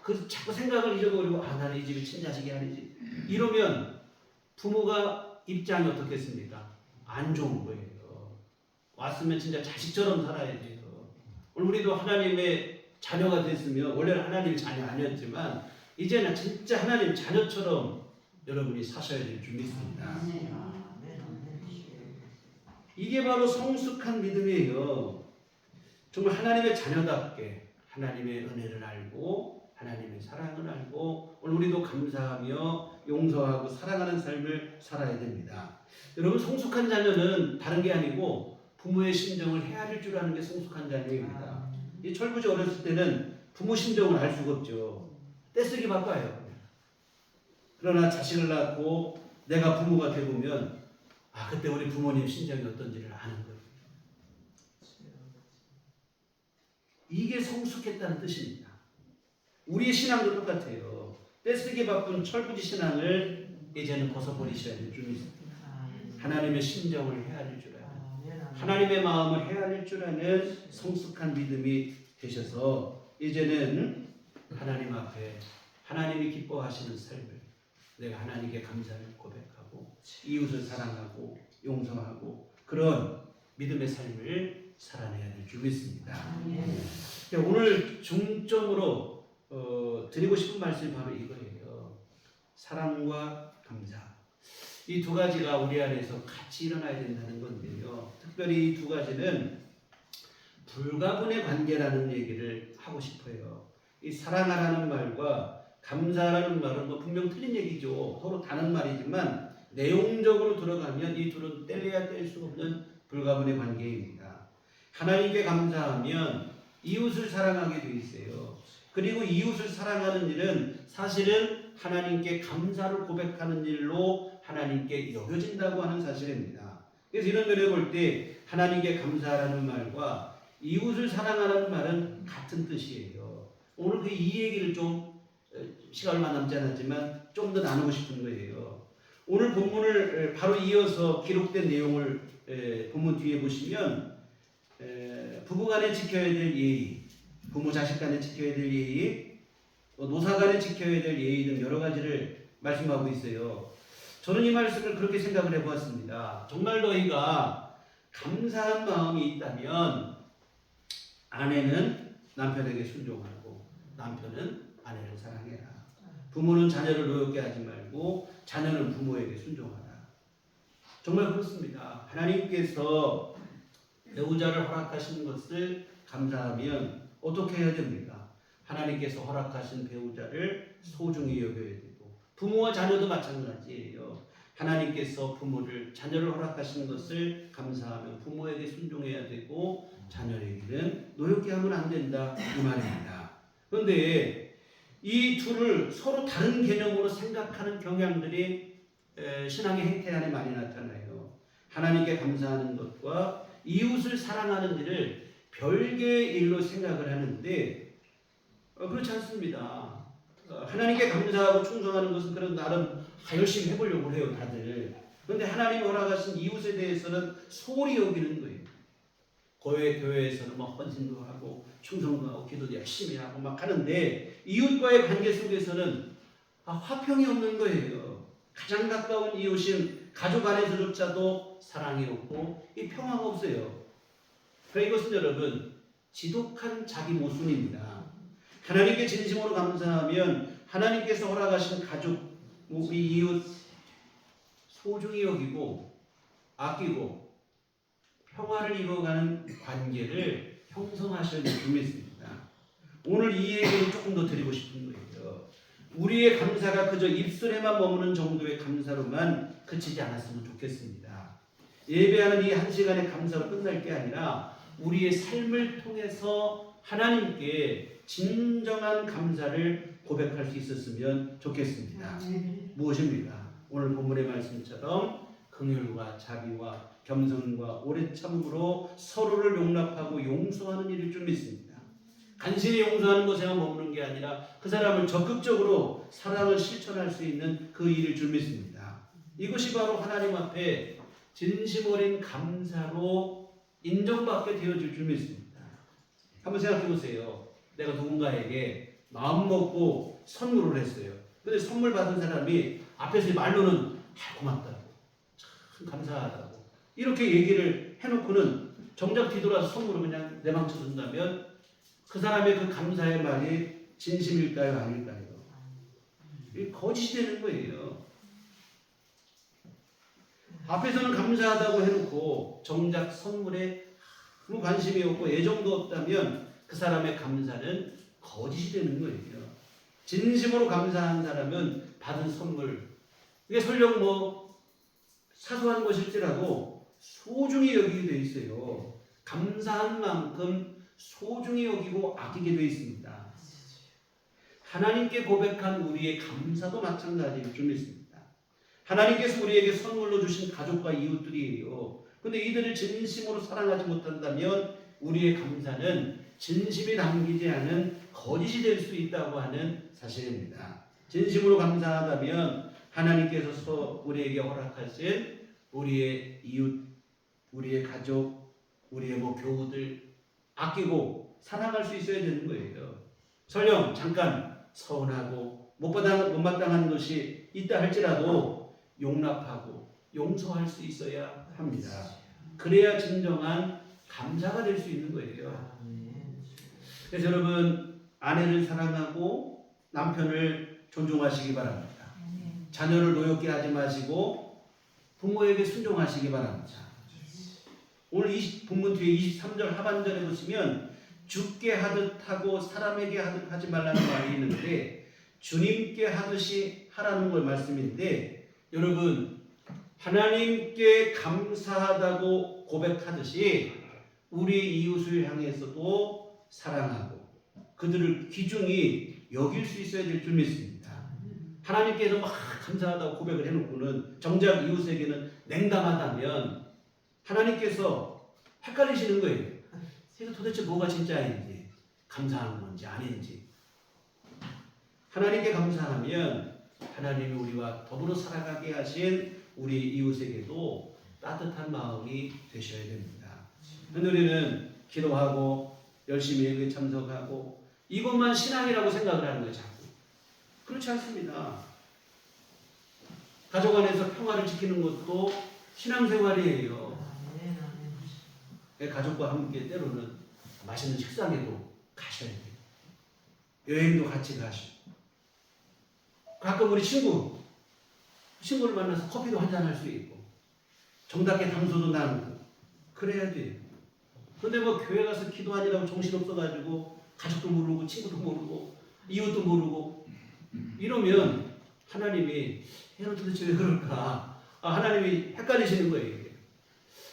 그 자꾸 생각을 잊어버리고 나는 이 집이 친자식이 아니지 이러면 부모가 입장이 어떻겠습니까? 안 좋은 거예요. 왔으면 진짜 자식처럼 살아야 돼요. 오늘 우리도 하나님의 자녀가 됐으면 원래는 하나님의 자녀 아니었지만 이제는 진짜 하나님 자녀처럼 여러분이 사셔야 될 줄 믿습니다. 이게 바로 성숙한 믿음이에요. 정말 하나님의 자녀답게 하나님의 은혜를 알고 하나님의 사랑을 알고 오늘 우리도 감사하며 용서하고 사랑하는 삶을 살아야 됩니다. 여러분 성숙한 자녀는 다른 게 아니고 부모의 심정을 헤아릴 줄 아는 게 성숙한 자녀입니다. 이 철부지 어렸을 때는 부모 심정을 알 수가 없죠. 떼쓰기 바빠요. 그러나 자식을 낳고 내가 부모가 되보면 그때 우리 부모님 심정이 어떤지를 아는 거예요. 이게 성숙했다는 뜻입니다. 우리의 신앙도 똑같아요. 떼쓰기 바쁜 철부지 신앙을 이제는 벗어버리셔야 될 줄 믿습니다. 하나님의 심정을 헤아릴 줄 아는, 하나님의 마음을 헤아릴 줄 아는 성숙한 믿음이 되셔서 이제는 하나님 앞에 하나님이 기뻐하시는 삶을 내가 하나님께 감사를 고백하고 이웃을 사랑하고 용서하고 그런 믿음의 삶을 살아내야 될 줄 믿습니다. 오늘 중점으로 드리고 싶은 말씀이 바로 이거예요. 사랑과 감사. 이 두 가지가 우리 안에서 같이 일어나야 된다는 건데요. 특별히 이 두 가지는 불가분의 관계라는 얘기를 하고 싶어요. 이 사랑하라는 말과 감사라는 말은 뭐 분명 틀린 얘기죠. 서로 다른 말이지만 내용적으로 들어가면 이 둘은 뗄래야 뗄 수 없는 불가분의 관계입니다. 하나님께 감사하면 이웃을 사랑하게 돼 있어요. 그리고 이웃을 사랑하는 일은 사실은 하나님께 감사를 고백하는 일로 하나님께 여겨진다고 하는 사실입니다. 그래서 이런 면에 볼 때 하나님께 감사하라는 말과 이웃을 사랑하라는 말은 같은 뜻이에요. 오늘 그 이 얘기를 좀 시간 얼마 남지 않았지만 좀 더 나누고 싶은 거예요. 오늘 본문을 바로 이어서 기록된 내용을 본문 뒤에 보시면 부부간에 지켜야 될 예의, 부모 자식 간에 지켜야 될 예의, 노사 간에 지켜야 될 예의 등 여러 가지를 말씀하고 있어요. 저는 이 말씀을 그렇게 생각을 해보았습니다. 정말 너희가 감사한 마음이 있다면 아내는 남편에게 순종하고 남편은 아내를 사랑해라. 부모는 자녀를 노엽게 하지 말고 자녀는 부모에게 순종하라. 정말 그렇습니다. 하나님께서 배우자를 허락하신 것을 감사하면 어떻게 해야 됩니까? 하나님께서 허락하신 배우자를 소중히 여겨야 되고 부모와 자녀도 마찬가지예요. 하나님께서 부모를 자녀를 허락하신 것을 감사하면 부모에게 순종해야 되고 자녀에게는 노엽게 하면 안 된다 이 말입니다. 그런데 이 둘을 서로 다른 개념으로 생각하는 경향들이 신앙의 행태 안에 많이 나타나요. 하나님께 감사하는 것과 이웃을 사랑하는 일을 별개의 일로 생각을 하는데 그렇지 않습니다. 하나님께 감사하고 충성하는 것은 그런 나름 열심히 해보려고 해요 다들. 그런데 하나님이 허락하신 이웃에 대해서는 소홀히 여기는 거예요. 교회에서는 막 헌신도 하고 충성도 하고 기도도 열심히 하고 막 하는데 이웃과의 관계 속에서는 화평이 없는 거예요. 가장 가까운 이웃인 가족 안에서조차도 사랑이 없고 이 평화가 없어요. 그러니까 이것은 여러분 지독한 자기 모순입니다. 하나님께 진심으로 감사하면 하나님께서 허락하신 가족, 우리 이웃 소중히 여기고 아끼고 평화를 이루어가는 관계를 형성하셔야 될 줄이 있습니다. 오늘 이 얘기를 조금 더 드리고 싶은 거예요. 우리의 감사가 그저 입술에만 머무는 정도의 감사로만 그치지 않았으면 좋겠습니다. 예배하는 이 한 시간의 감사로 끝날 게 아니라 우리의 삶을 통해서 하나님께 진정한 감사를 고백할 수 있었으면 좋겠습니다. 무엇입니까? 오늘 본문의 말씀처럼 긍휼과 자비와 겸손과 오래 참음으로 서로를 용납하고 용서하는 일일 줄 믿습니다. 간신히 용서하는 것에만 머무는 게 아니라 그 사람을 적극적으로 사랑을 실천할 수 있는 그 일일 줄 믿습니다. 이것이 바로 하나님 앞에 진심 어린 감사로 인정받게 되어질 줄 믿습니다. 한번 생각해 보세요. 내가 누군가에게 마음 먹고 선물을 했어요. 근데 선물 받은 사람이 앞에서 말로는 고맙다고 참 감사하다고 이렇게 얘기를 해놓고는 정작 뒤돌아서 선물을 그냥 내망쳐 준다면 그 사람의 그 감사의 말이 진심일까요? 아닐까요? 이게 거짓이 되는 거예요. 앞에서는 감사하다고 해놓고 정작 선물에 아무 관심이 없고 애정도 없다면 그 사람의 감사는 거짓이 되는 거예요. 진심으로 감사한 사람은 받은 선물 이게 설령 뭐 사소한 것일지라도 소중히 여기게 돼 있어요. 감사한 만큼 소중히 여기고 아끼게 돼 있습니다. 하나님께 고백한 우리의 감사도 마찬가지일 줄 믿습니다. 하나님께서 우리에게 선물로 주신 가족과 이웃들이에요. 그런데 이들을 진심으로 사랑하지 못한다면 우리의 감사는 진심이 담기지 않은 거짓이 될 수 있다고 하는 사실입니다. 진심으로 감사하다면 하나님께서 우리에게 허락하신 우리의 이웃, 우리의 가족, 우리의 교우들 아끼고 사랑할 수 있어야 되는 거예요. 설령 잠깐 서운하고 못마땅한 것이 있다 할지라도 용납하고 용서할 수 있어야 합니다. 그래야 진정한 감사가 될 수 있는 거예요. 그래서 여러분 아내를 사랑하고 남편을 존중하시기 바랍니다. 자녀를 노엽게 하지 마시고 부모에게 순종하시기 바랍니다. 오늘 본문 뒤에 23절 하반절에 보시면 주께 하듯 하고 사람에게 하듯 하지 말라는 말이 있는데 주님께 하듯이 하라는 걸 말씀인데 여러분 하나님께 감사하다고 고백하듯이 우리 이웃을 향해서도 사랑하고 그들을 귀중히 여길 수 있어야 될 줄 믿습니다. 하나님께서 막 감사하다고 고백을 해놓고는 정작 이웃에게는 냉담하다면 하나님께서 헷갈리시는 거예요. 이거 도대체 뭐가 진짜인지, 감사하는 건지 아닌지. 하나님께 감사하면 하나님이 우리와 더불어 살아가게 하신 우리 이웃에게도 따뜻한 마음이 되셔야 됩니다. 우리는 기도하고 열심히 예배에 참석하고 이것만 신앙이라고 생각을 하는 거예요. 자꾸. 그렇지 않습니다. 가족 안에서 평화를 지키는 것도 신앙생활이에요. 가족과 함께 때로는 맛있는 식사에도 가셔야 돼요. 여행도 같이 가시고 가끔 우리 친구를 만나서 커피도 한잔할 수 있고 정답게 담소도 나누고 그래야 돼요. 근데 뭐 교회 가서 기도하느라고 정신없어가지고 가족도 모르고 친구도 모르고 이웃도 모르고 이러면 하나님이 얘는 도대체 왜 그럴까? 하나님이 헷갈리시는 거예요.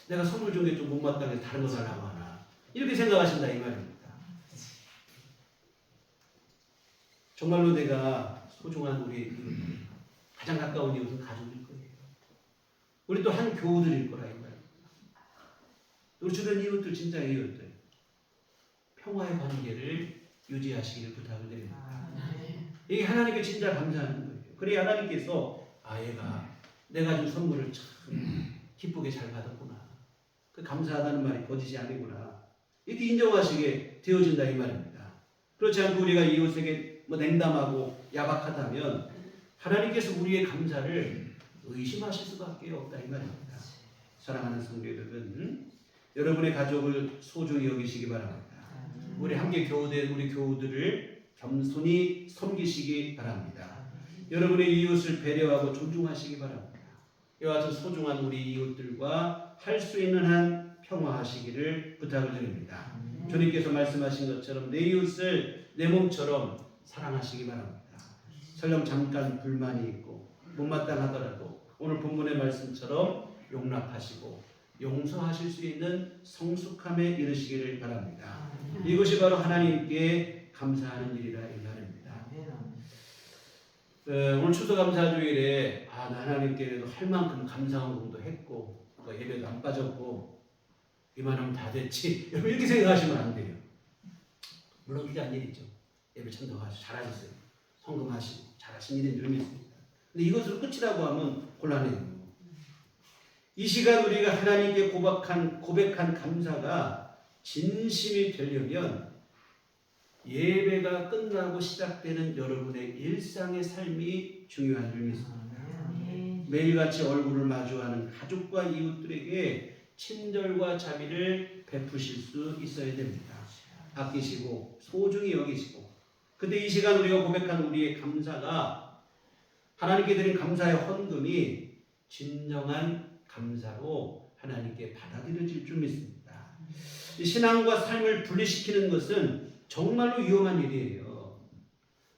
내가 선물 준 게 좀 못마땅해서 다른 거 달라고 하나 이렇게 생각하신다 이 말입니다. 정말로 내가 소중한 우리 가장 가까운 이웃은 가족일 거예요. 우리 또 한 교우들일 거라 이 말입니다. 우리 주변 이웃들 진짜 이웃들 평화의 관계를 유지하시기를 부탁을 드립니다. 이게 하나님께 진짜 감사하는 거예요. 그래 하나님께서 얘가 내가 준 선물을 참 기쁘게 잘 받았구나. 그 감사하다는 말이 거짓이 아니구나. 이렇게 인정하시게 되어진다 이 말입니다. 그렇지 않고 우리가 이웃에게 뭐 냉담하고 야박하다면 하나님께서 우리의 감사를 의심하실 수밖에 없다 이 말입니다. 사랑하는 성도 여러분, 여러분의 가족을 소중히 여기시기 바랍니다. 우리 함께 교우된 우리 교우들을 겸손히 섬기시기 바랍니다. 여러분의 이웃을 배려하고 존중하시기 바랍니다. 이와 같은 소중한 우리 이웃들과 할 수 있는 한 평화하시기를 부탁을 드립니다. 주님께서 말씀하신 것처럼 내 이웃을 내 몸처럼 사랑하시기 바랍니다. 설령 잠깐 불만이 있고 못마땅하더라도 오늘 본문의 말씀처럼 용납하시고 용서하실 수 있는 성숙함에 이르시기를 바랍니다. 이것이 바로 하나님께 감사하는 일이라 이 말입니다. 오늘 추수감사주일에 나 하나님께도 할 만큼 감사 헌금도 했고 예배도 안 빠졌고 이만하면 다 됐지 이렇게 생각하시면 안 돼요. 물론 그게 아니죠. 예배 참석하시고 잘하셨어요. 헌금하시고 잘하신 일인 줄 믿습니다. 근데 이것으로 끝이라고 하면 곤란해요. 이 시간 우리가 하나님께 고백한 감사가 진심이 되려면 예배가 끝나고 시작되는 여러분의 일상의 삶이 중요한 줄 믿습니다. 매일같이 얼굴을 마주하는 가족과 이웃들에게 친절과 자비를 베푸실 수 있어야 됩니다. 아끼시고 소중히 여기시고 그때 이 시간 우리가 고백한 우리의 감사가 하나님께 드린 감사의 헌금이 진정한 감사로 하나님께 받아들여질 줄 믿습니다. 신앙과 삶을 분리시키는 것은 정말로 위험한 일이에요.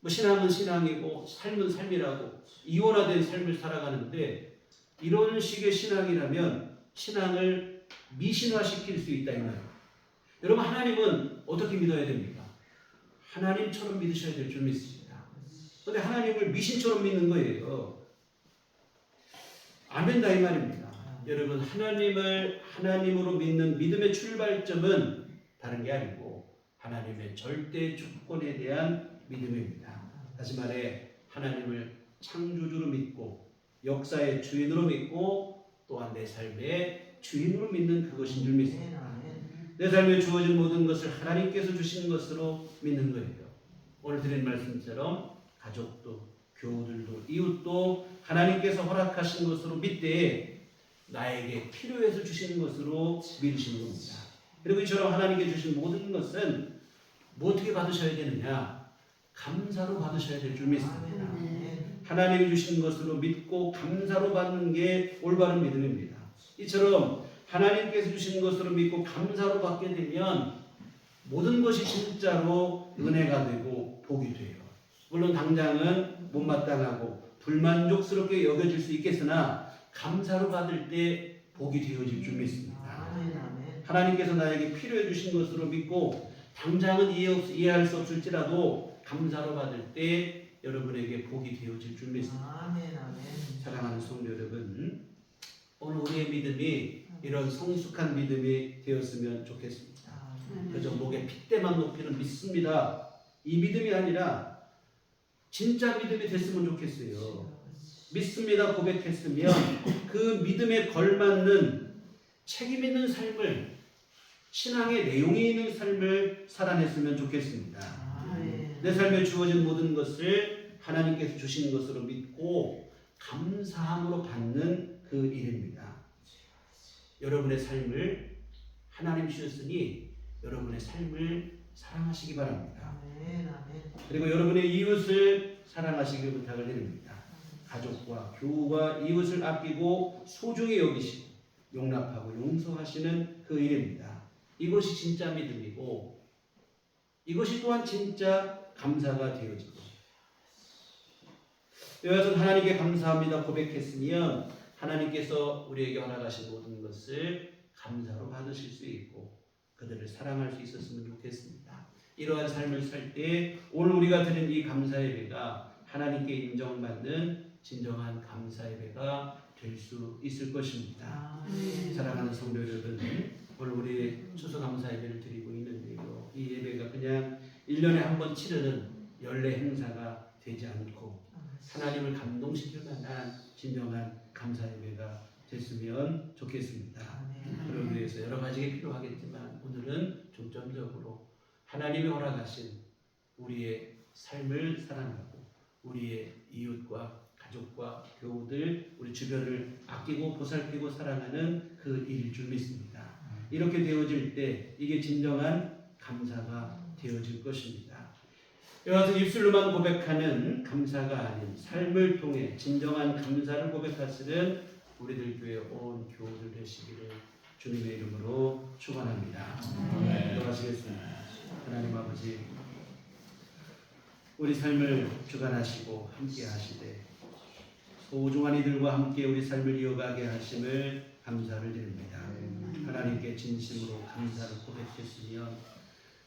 뭐 신앙은 신앙이고 삶은 삶이라고 이원화된 삶을 살아가는데 이런 식의 신앙이라면 신앙을 미신화시킬 수 있다 이 말이에요. 여러분 하나님은 어떻게 믿어야 됩니까? 하나님처럼 믿으셔야 될 줄 믿습니다. 그런데 하나님을 미신처럼 믿는 거예요. 안 된다 이 말입니다. 여러분 하나님을 하나님으로 믿는 믿음의 출발점은 다른 게 아니고 하나님의 절대 주권에 대한 믿음입니다. 다시 말해 하나님을 창조주로 믿고 역사의 주인으로 믿고 또한 내 삶의 주인으로 믿는 그것인 줄 믿습니다. 내 삶에 주어진 모든 것을 하나님께서 주신 것으로 믿는 거예요. 오늘 드린 말씀처럼 가족도 교우들도 이웃도 하나님께서 허락하신 것으로 믿되 나에게 필요해서 주시는 것으로 믿으시는 겁니다. 그리고 이처럼 하나님께 주신 모든 것은 뭐 어떻게 받으셔야 되느냐? 감사로 받으셔야 될 줄 믿습니다. 하나님이 주신 것으로 믿고 감사로 받는 게 올바른 믿음입니다. 이처럼 하나님께서 주신 것으로 믿고 감사로 받게 되면 모든 것이 진짜로 은혜가 되고 복이 돼요. 물론 당장은 못마땅하고 불만족스럽게 여겨질 수 있겠으나 감사로 받을 때 복이 되어질 줄 믿습니다. 하나님께서 나에게 필요해 주신 것으로 믿고 당장은 이해할 수 없을지라도 감사로 받을 때 여러분에게 복이 되어질 줄 믿습니다. 아멘. 아멘. 사랑하는 성도 여러분, 오늘 우리의 믿음이 이런 성숙한 믿음이 되었으면 좋겠습니다. 그저 목에 핏대만 높이는 믿습니다. 이 믿음이 아니라 진짜 믿음이 됐으면 좋겠어요. 믿습니다 고백했으면 그 믿음에 걸맞는 책임 있는 삶을, 신앙의 내용이 있는 삶을 살아냈으면 좋겠습니다. 내 삶에 주어진 모든 것을 하나님께서 주신 것으로 믿고 감사함으로 받는 그 일입니다. 여러분의 삶을 하나님 주셨으니 여러분의 삶을 사랑하시기 바랍니다. 그리고 여러분의 이웃을 사랑하시길 부탁을 드립니다. 가족과 교우와 이웃을 아끼고 소중히 여기시고 용납하고 용서하시는 그 일입니다. 이것이 진짜 믿음이고 이것이 또한 진짜 감사가 되어지고, 여하튼 하나님께 감사합니다 고백했으면 하나님께서 우리에게 허락하신 모든 것을 감사로 받으실 수 있고 그들을 사랑할 수 있었으면 좋겠습니다. 이러한 삶을 살 때 오늘 우리가 드린 이 감사 예배가 하나님께 인정받는 진정한 감사 예배가 될 수 있을 것입니다. 사랑하는 성도 여러분, 오늘 우리 추수감사 예배를 드리고 있는데요, 이 예배가 그냥 1년에 한 번 치르는 연례 행사가 되지 않고 하나님을 감동시킬 만한 진정한 감사 예배가 됐으면 좋겠습니다. 그러기 위해서 여러 가지가 필요하겠지만 오늘은 중점적으로 하나님이 허락하신 우리의 삶을 사랑하고 우리의 이웃과 가족과 교우들, 우리 주변을 아끼고 보살피고 사랑하는 그 일일 줄 믿습니다. 이렇게 되어질 때 이게 진정한 감사가 되어질 것입니다. 여하튼 입술로만 고백하는 감사가 아닌 삶을 통해 진정한 감사를 고백하시는 우리들 교회 온 교우들 되시기를 주님의 이름으로 축원합니다. 기도하시겠습니다. 하나님 아버지, 우리 삶을 주관하시고 함께 하시되 소중한 이들과 함께 우리 삶을 이어가게 하심을 감사를 드립니다. 하나님께 진심으로 감사를 고백했으면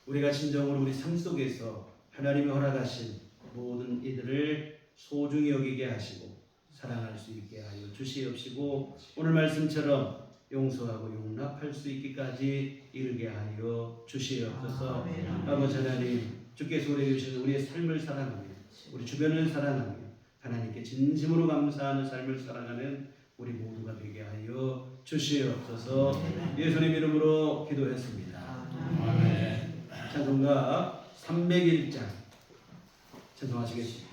우리가 진정으로 우리 삶 속에서 하나님이 허락하신 모든 이들을 소중히 여기게 하시고 사랑할 수 있게 하여 주시옵시고 오늘 말씀처럼 용서하고 용납할 수 있기까지 이르게 하여 주시옵소서. 아버지 하나님, 주께서 우리에게 주신 우리의 삶을 사랑하며 우리 주변을 사랑하며 하나님께 진심으로 감사하는 삶을 살아가는 우리 모두가 되게 하여 주시옵소서. 예수님 이름으로 기도했습니다. 아멘. 찬송가 301장 찬송하시겠습니다.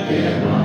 주께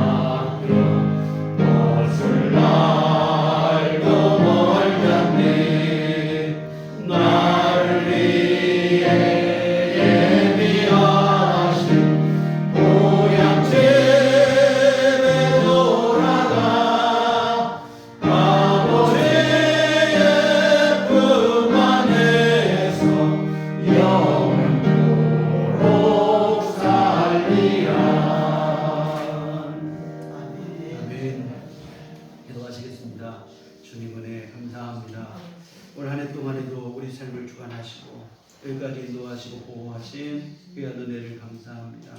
감사합니다.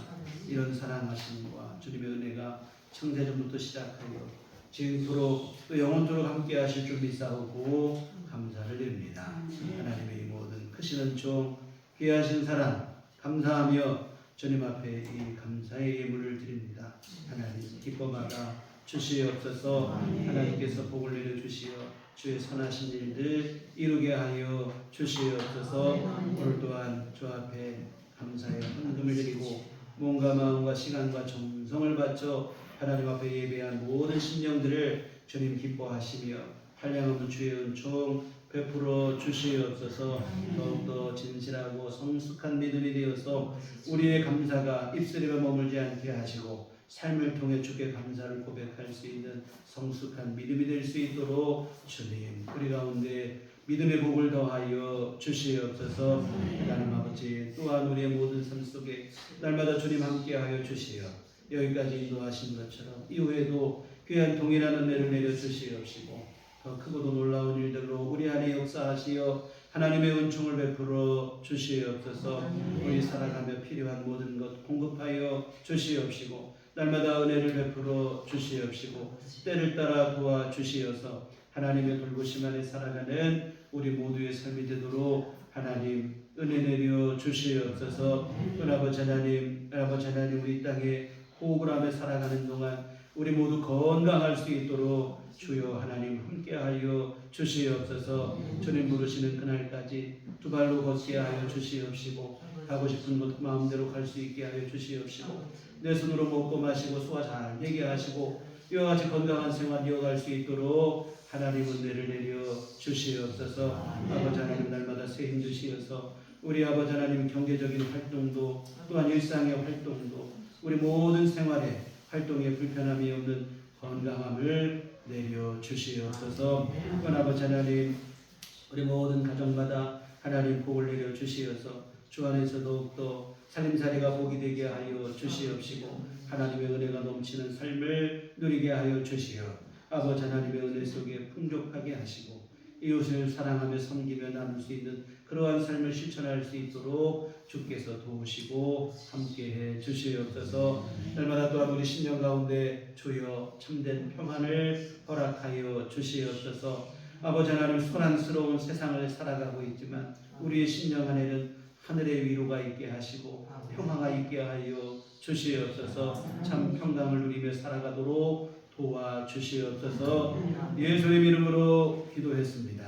이런 사랑하심과 주님의 은혜가 창세전부터 시작하여 지금토록 또 영원토록 함께 하실 줄 믿사오고 감사를 드립니다. 하나님의 이 모든 크신 은총 귀하신 사랑 감사하며 주님 앞에 이 감사의 예물을 드립니다. 하나님 기뻐받아 주시옵소서. 하나님께서 복을 내려 주시어 주의 선하신 일들 이루게 하여 주시옵소서. 오늘 또한 주 앞에 감사의 헌금을 드리고 몸과 마음과 시간과 정성을 바쳐 하나님 앞에 예배한 모든 심령들을 주님 기뻐하시며 한량없는 주의 은총 베풀어 주시옵소서. 더욱더 진실하고 성숙한 믿음이 되어서 우리의 감사가 입술에 머물지 않게 하시고 삶을 통해 주께 감사를 고백할 수 있는 성숙한 믿음이 될 수 있도록 주님 우리 가운데 믿음의 복을 더하여 주시옵소서. 하나님 아버지 또한 우리의 모든 삶 속에 날마다 주님 함께하여 주시어 여기까지 인도하신 것처럼 이후에도 귀한 동일한 은혜를 내려 주시옵시고 더 크고도 놀라운 일들로 우리 안에 역사하시어 하나님의 은총을 베풀어 주시옵소서. 우리 살아가며 필요한 모든 것 공급하여 주시옵시고 날마다 은혜를 베풀어 주시옵시고 때를 따라 도와 주시어서 하나님의 돌보심 안에 살아가는 우리 모두의 삶이 되도록 하나님 은혜 내려 주시옵소서. 아버지 하나님 우리 땅에 호흡을 하며 살아가는 동안 우리 모두 건강할 수 있도록 주여 하나님 함께하여 주시옵소서. 주님 부르시는 그날까지 두 발로 걷게 하여 주시옵시고 가고 싶은 곳 마음대로 갈 수 있게 하여 주시옵시고 내 손으로 먹고 마시고 소화 잘 되게 하시고 이와 같이 건강한 생활 이어갈 수 있도록 하나님 은혜를 내려 주시옵소서. 아버지 하나님 날마다 새 힘 주시어서 우리 아버지 하나님 경제적인 활동도 또한 일상의 활동도 우리 모든 생활에 활동에 불편함이 없는 건강함을 내려 주시옵소서. 아버지 하나님 우리 모든 가정마다 하나님 복을 내려 주시어서 주 안에서 더욱더 살림살이가 복이 되게 하여 주시옵시고 하나님의 은혜가 넘치는 삶을 누리게 하여 주시어 아버지 하나님의 은혜 속에 풍족하게 하시고 이웃을 사랑하며 섬기며 나눌 수 있는 그러한 삶을 실천할 수 있도록 주께서 도우시고 함께해 주시옵소서. 날마다 또한 우리 심령 가운데 주여 참된 평안을 허락하여 주시옵소서. 아버지 하나님 소란스러운 세상을 살아가고 있지만 우리의 심령 안에는 하늘의 위로가 있게 하시고 평화가 있게 하여 주시옵소서. 참 평강을 누리며 살아가도록 도와주시옵소서. 예수의 이름으로 기도했습니다.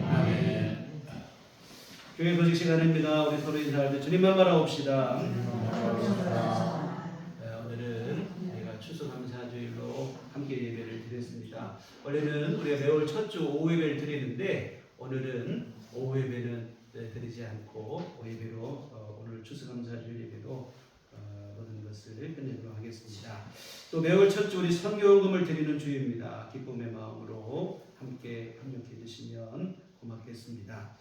아멘. 교회 소식 시간입니다. 우리 서로 인사할 때 주님만 바라봅시다. 오늘은 우리가 추수감사주일로 함께 예배를 드렸습니다. 원래는 우리가 매월 첫 주 오후 예배를 드리는데 오늘은 오후 예배는 드리지 않고 오후 예배로 오늘 추수감사주일 예배로 모든 것을 끝내도록 하겠습니다. 또 매월 첫 주 우리 선교금을 드리는 주입니다. 기쁨의 마음으로 함께 협력해 주시면 고맙겠습니다.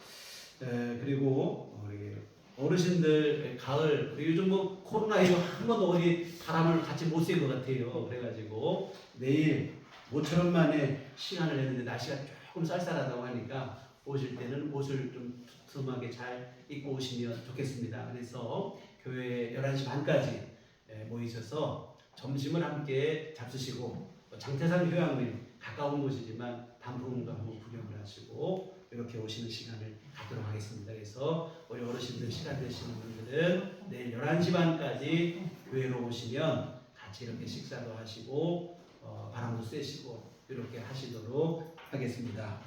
그리고 우리 어르신들 가을 우리 요즘 뭐 코로나로 한 번도 어디 바람을 같이 못 쐬는 것 같아요. 그래가지고 내일 모처럼 만에 시간을 내는데 날씨가 조금 쌀쌀하다고 하니까 오실 때는 옷을 좀 두툼하게 잘 입고 오시면 좋겠습니다. 그래서 교회 11시 반까지 모이셔서 점심을 함께 잡수시고 장태산 휴양림 가까운 곳이지만 단풍도 한번 구경을 하시고 이렇게 오시는 시간을 갖도록 하겠습니다. 그래서 우리 어르신들 시간 되시는 분들은 내일 11시 반까지 교회로 오시면 같이 이렇게 식사도 하시고 바람도 쐬시고 이렇게 하시도록 하겠습니다.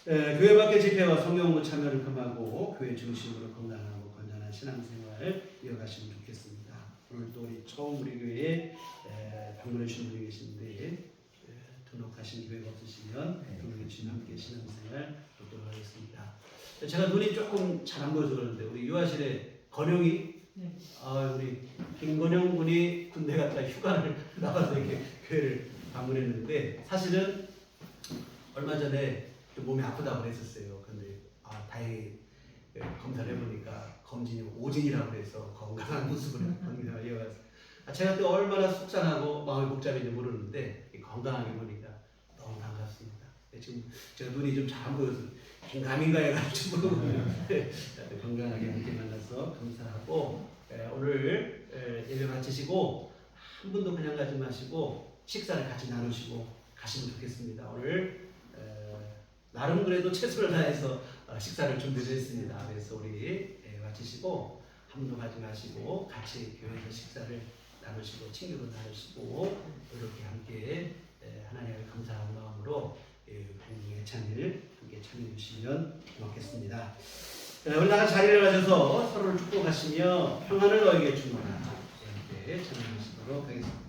교회 밖의 집회와 성경공부 참여를 금하고 교회 중심으로 건강하고 건전한 신앙생활 이어가시면 좋겠습니다. 오늘 또 우리 처음 우리 교회에 방문해 주신 분이 계신데 등록하신 교회가 없으시면 등록해 주시면 함께 신앙생활 돕도록 하겠습니다. 제가 눈이 조금 잘 안 보여서 그러는데 우리 유아실에 건영이 우리 김건영 군이 군대 갔다 휴가를 나가서 이렇게 교회를 방문했는데 사실은 얼마 전에 좀 몸이 아프다고 그랬었어요. 근데 다행히 검사를 해보니까 검진이 오진이라고 그래서 건강한 모습으로 건강을 이어가서 제가 또 얼마나 속상하고 마음이 복잡한지 모르는데 건강하게 보니까 너무 반갑습니다. 지금 제가 눈이 좀 잘 안 보여서 긴가민가 해가지고 건강하게 함께 만나서 감사하고 오늘 예배 마치시고 한 분도 그냥 가지 마시고 식사를 같이 나누시고 가시면 좋겠습니다. 오늘 나름 그래도 최선을 다해서 식사를 준비를 했습니다. 그래서 우리 마치시고 한 분도 가지 마시고 같이 교회에서 식사를 나누시고 친교도 나누시고 이렇게 함께 하나님을 감사한 마음으로 공동의 찬양을 함께 참여해 주시면 고맙겠습니다. 올라가 자리를 가셔서 서로를 축복하시며 평안을 너에게 주노라 함께 찬양하시도록 하겠습니다.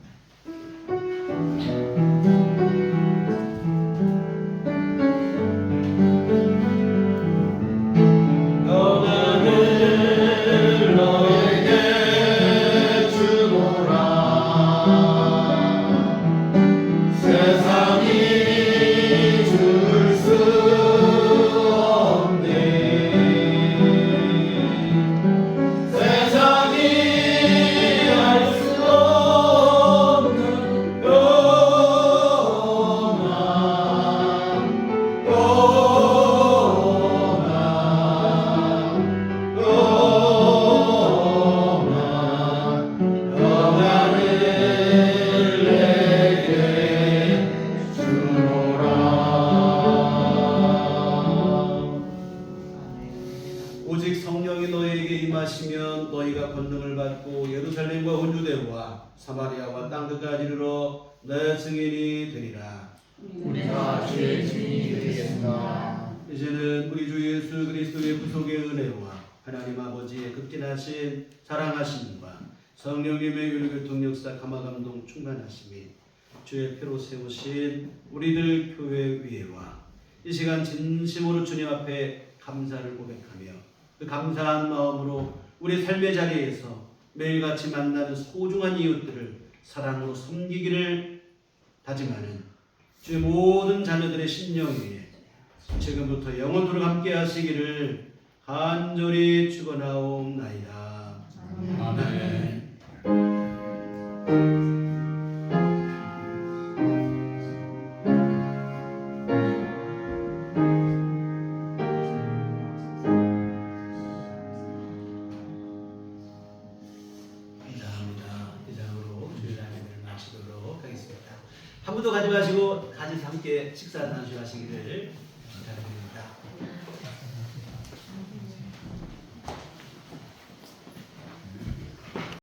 오직 성령이 너희에게 임하시면 너희가 권능을 받고 예루살렘과 온 유대와 사마리아와 땅끝까지 이르러 내 증인이 되리라. 우리가 주의 증인이 되겠습니다. 이제는 우리 주 예수 그리스도의 구속의 은혜와 하나님 아버지의 극진하신 사랑하심과 성령님의 윤교통 역사 감화감동 충만하심이 주의 표로 세우신 우리들 교회 위에와 이 시간 진심으로 주님 앞에 감사를 고백하며 그 감사한 마음으로 우리 삶의 자리에서 매일같이 만나는 소중한 이웃들을 사랑으로 섬기기를 다짐하는 주의 모든 자녀들의 심령 위에 지금부터 영원토록 함께 하시기를 간절히 축원하옵나이다. 아멘. 한 분도 가지 마시고 같이 함께 식사 나누시기를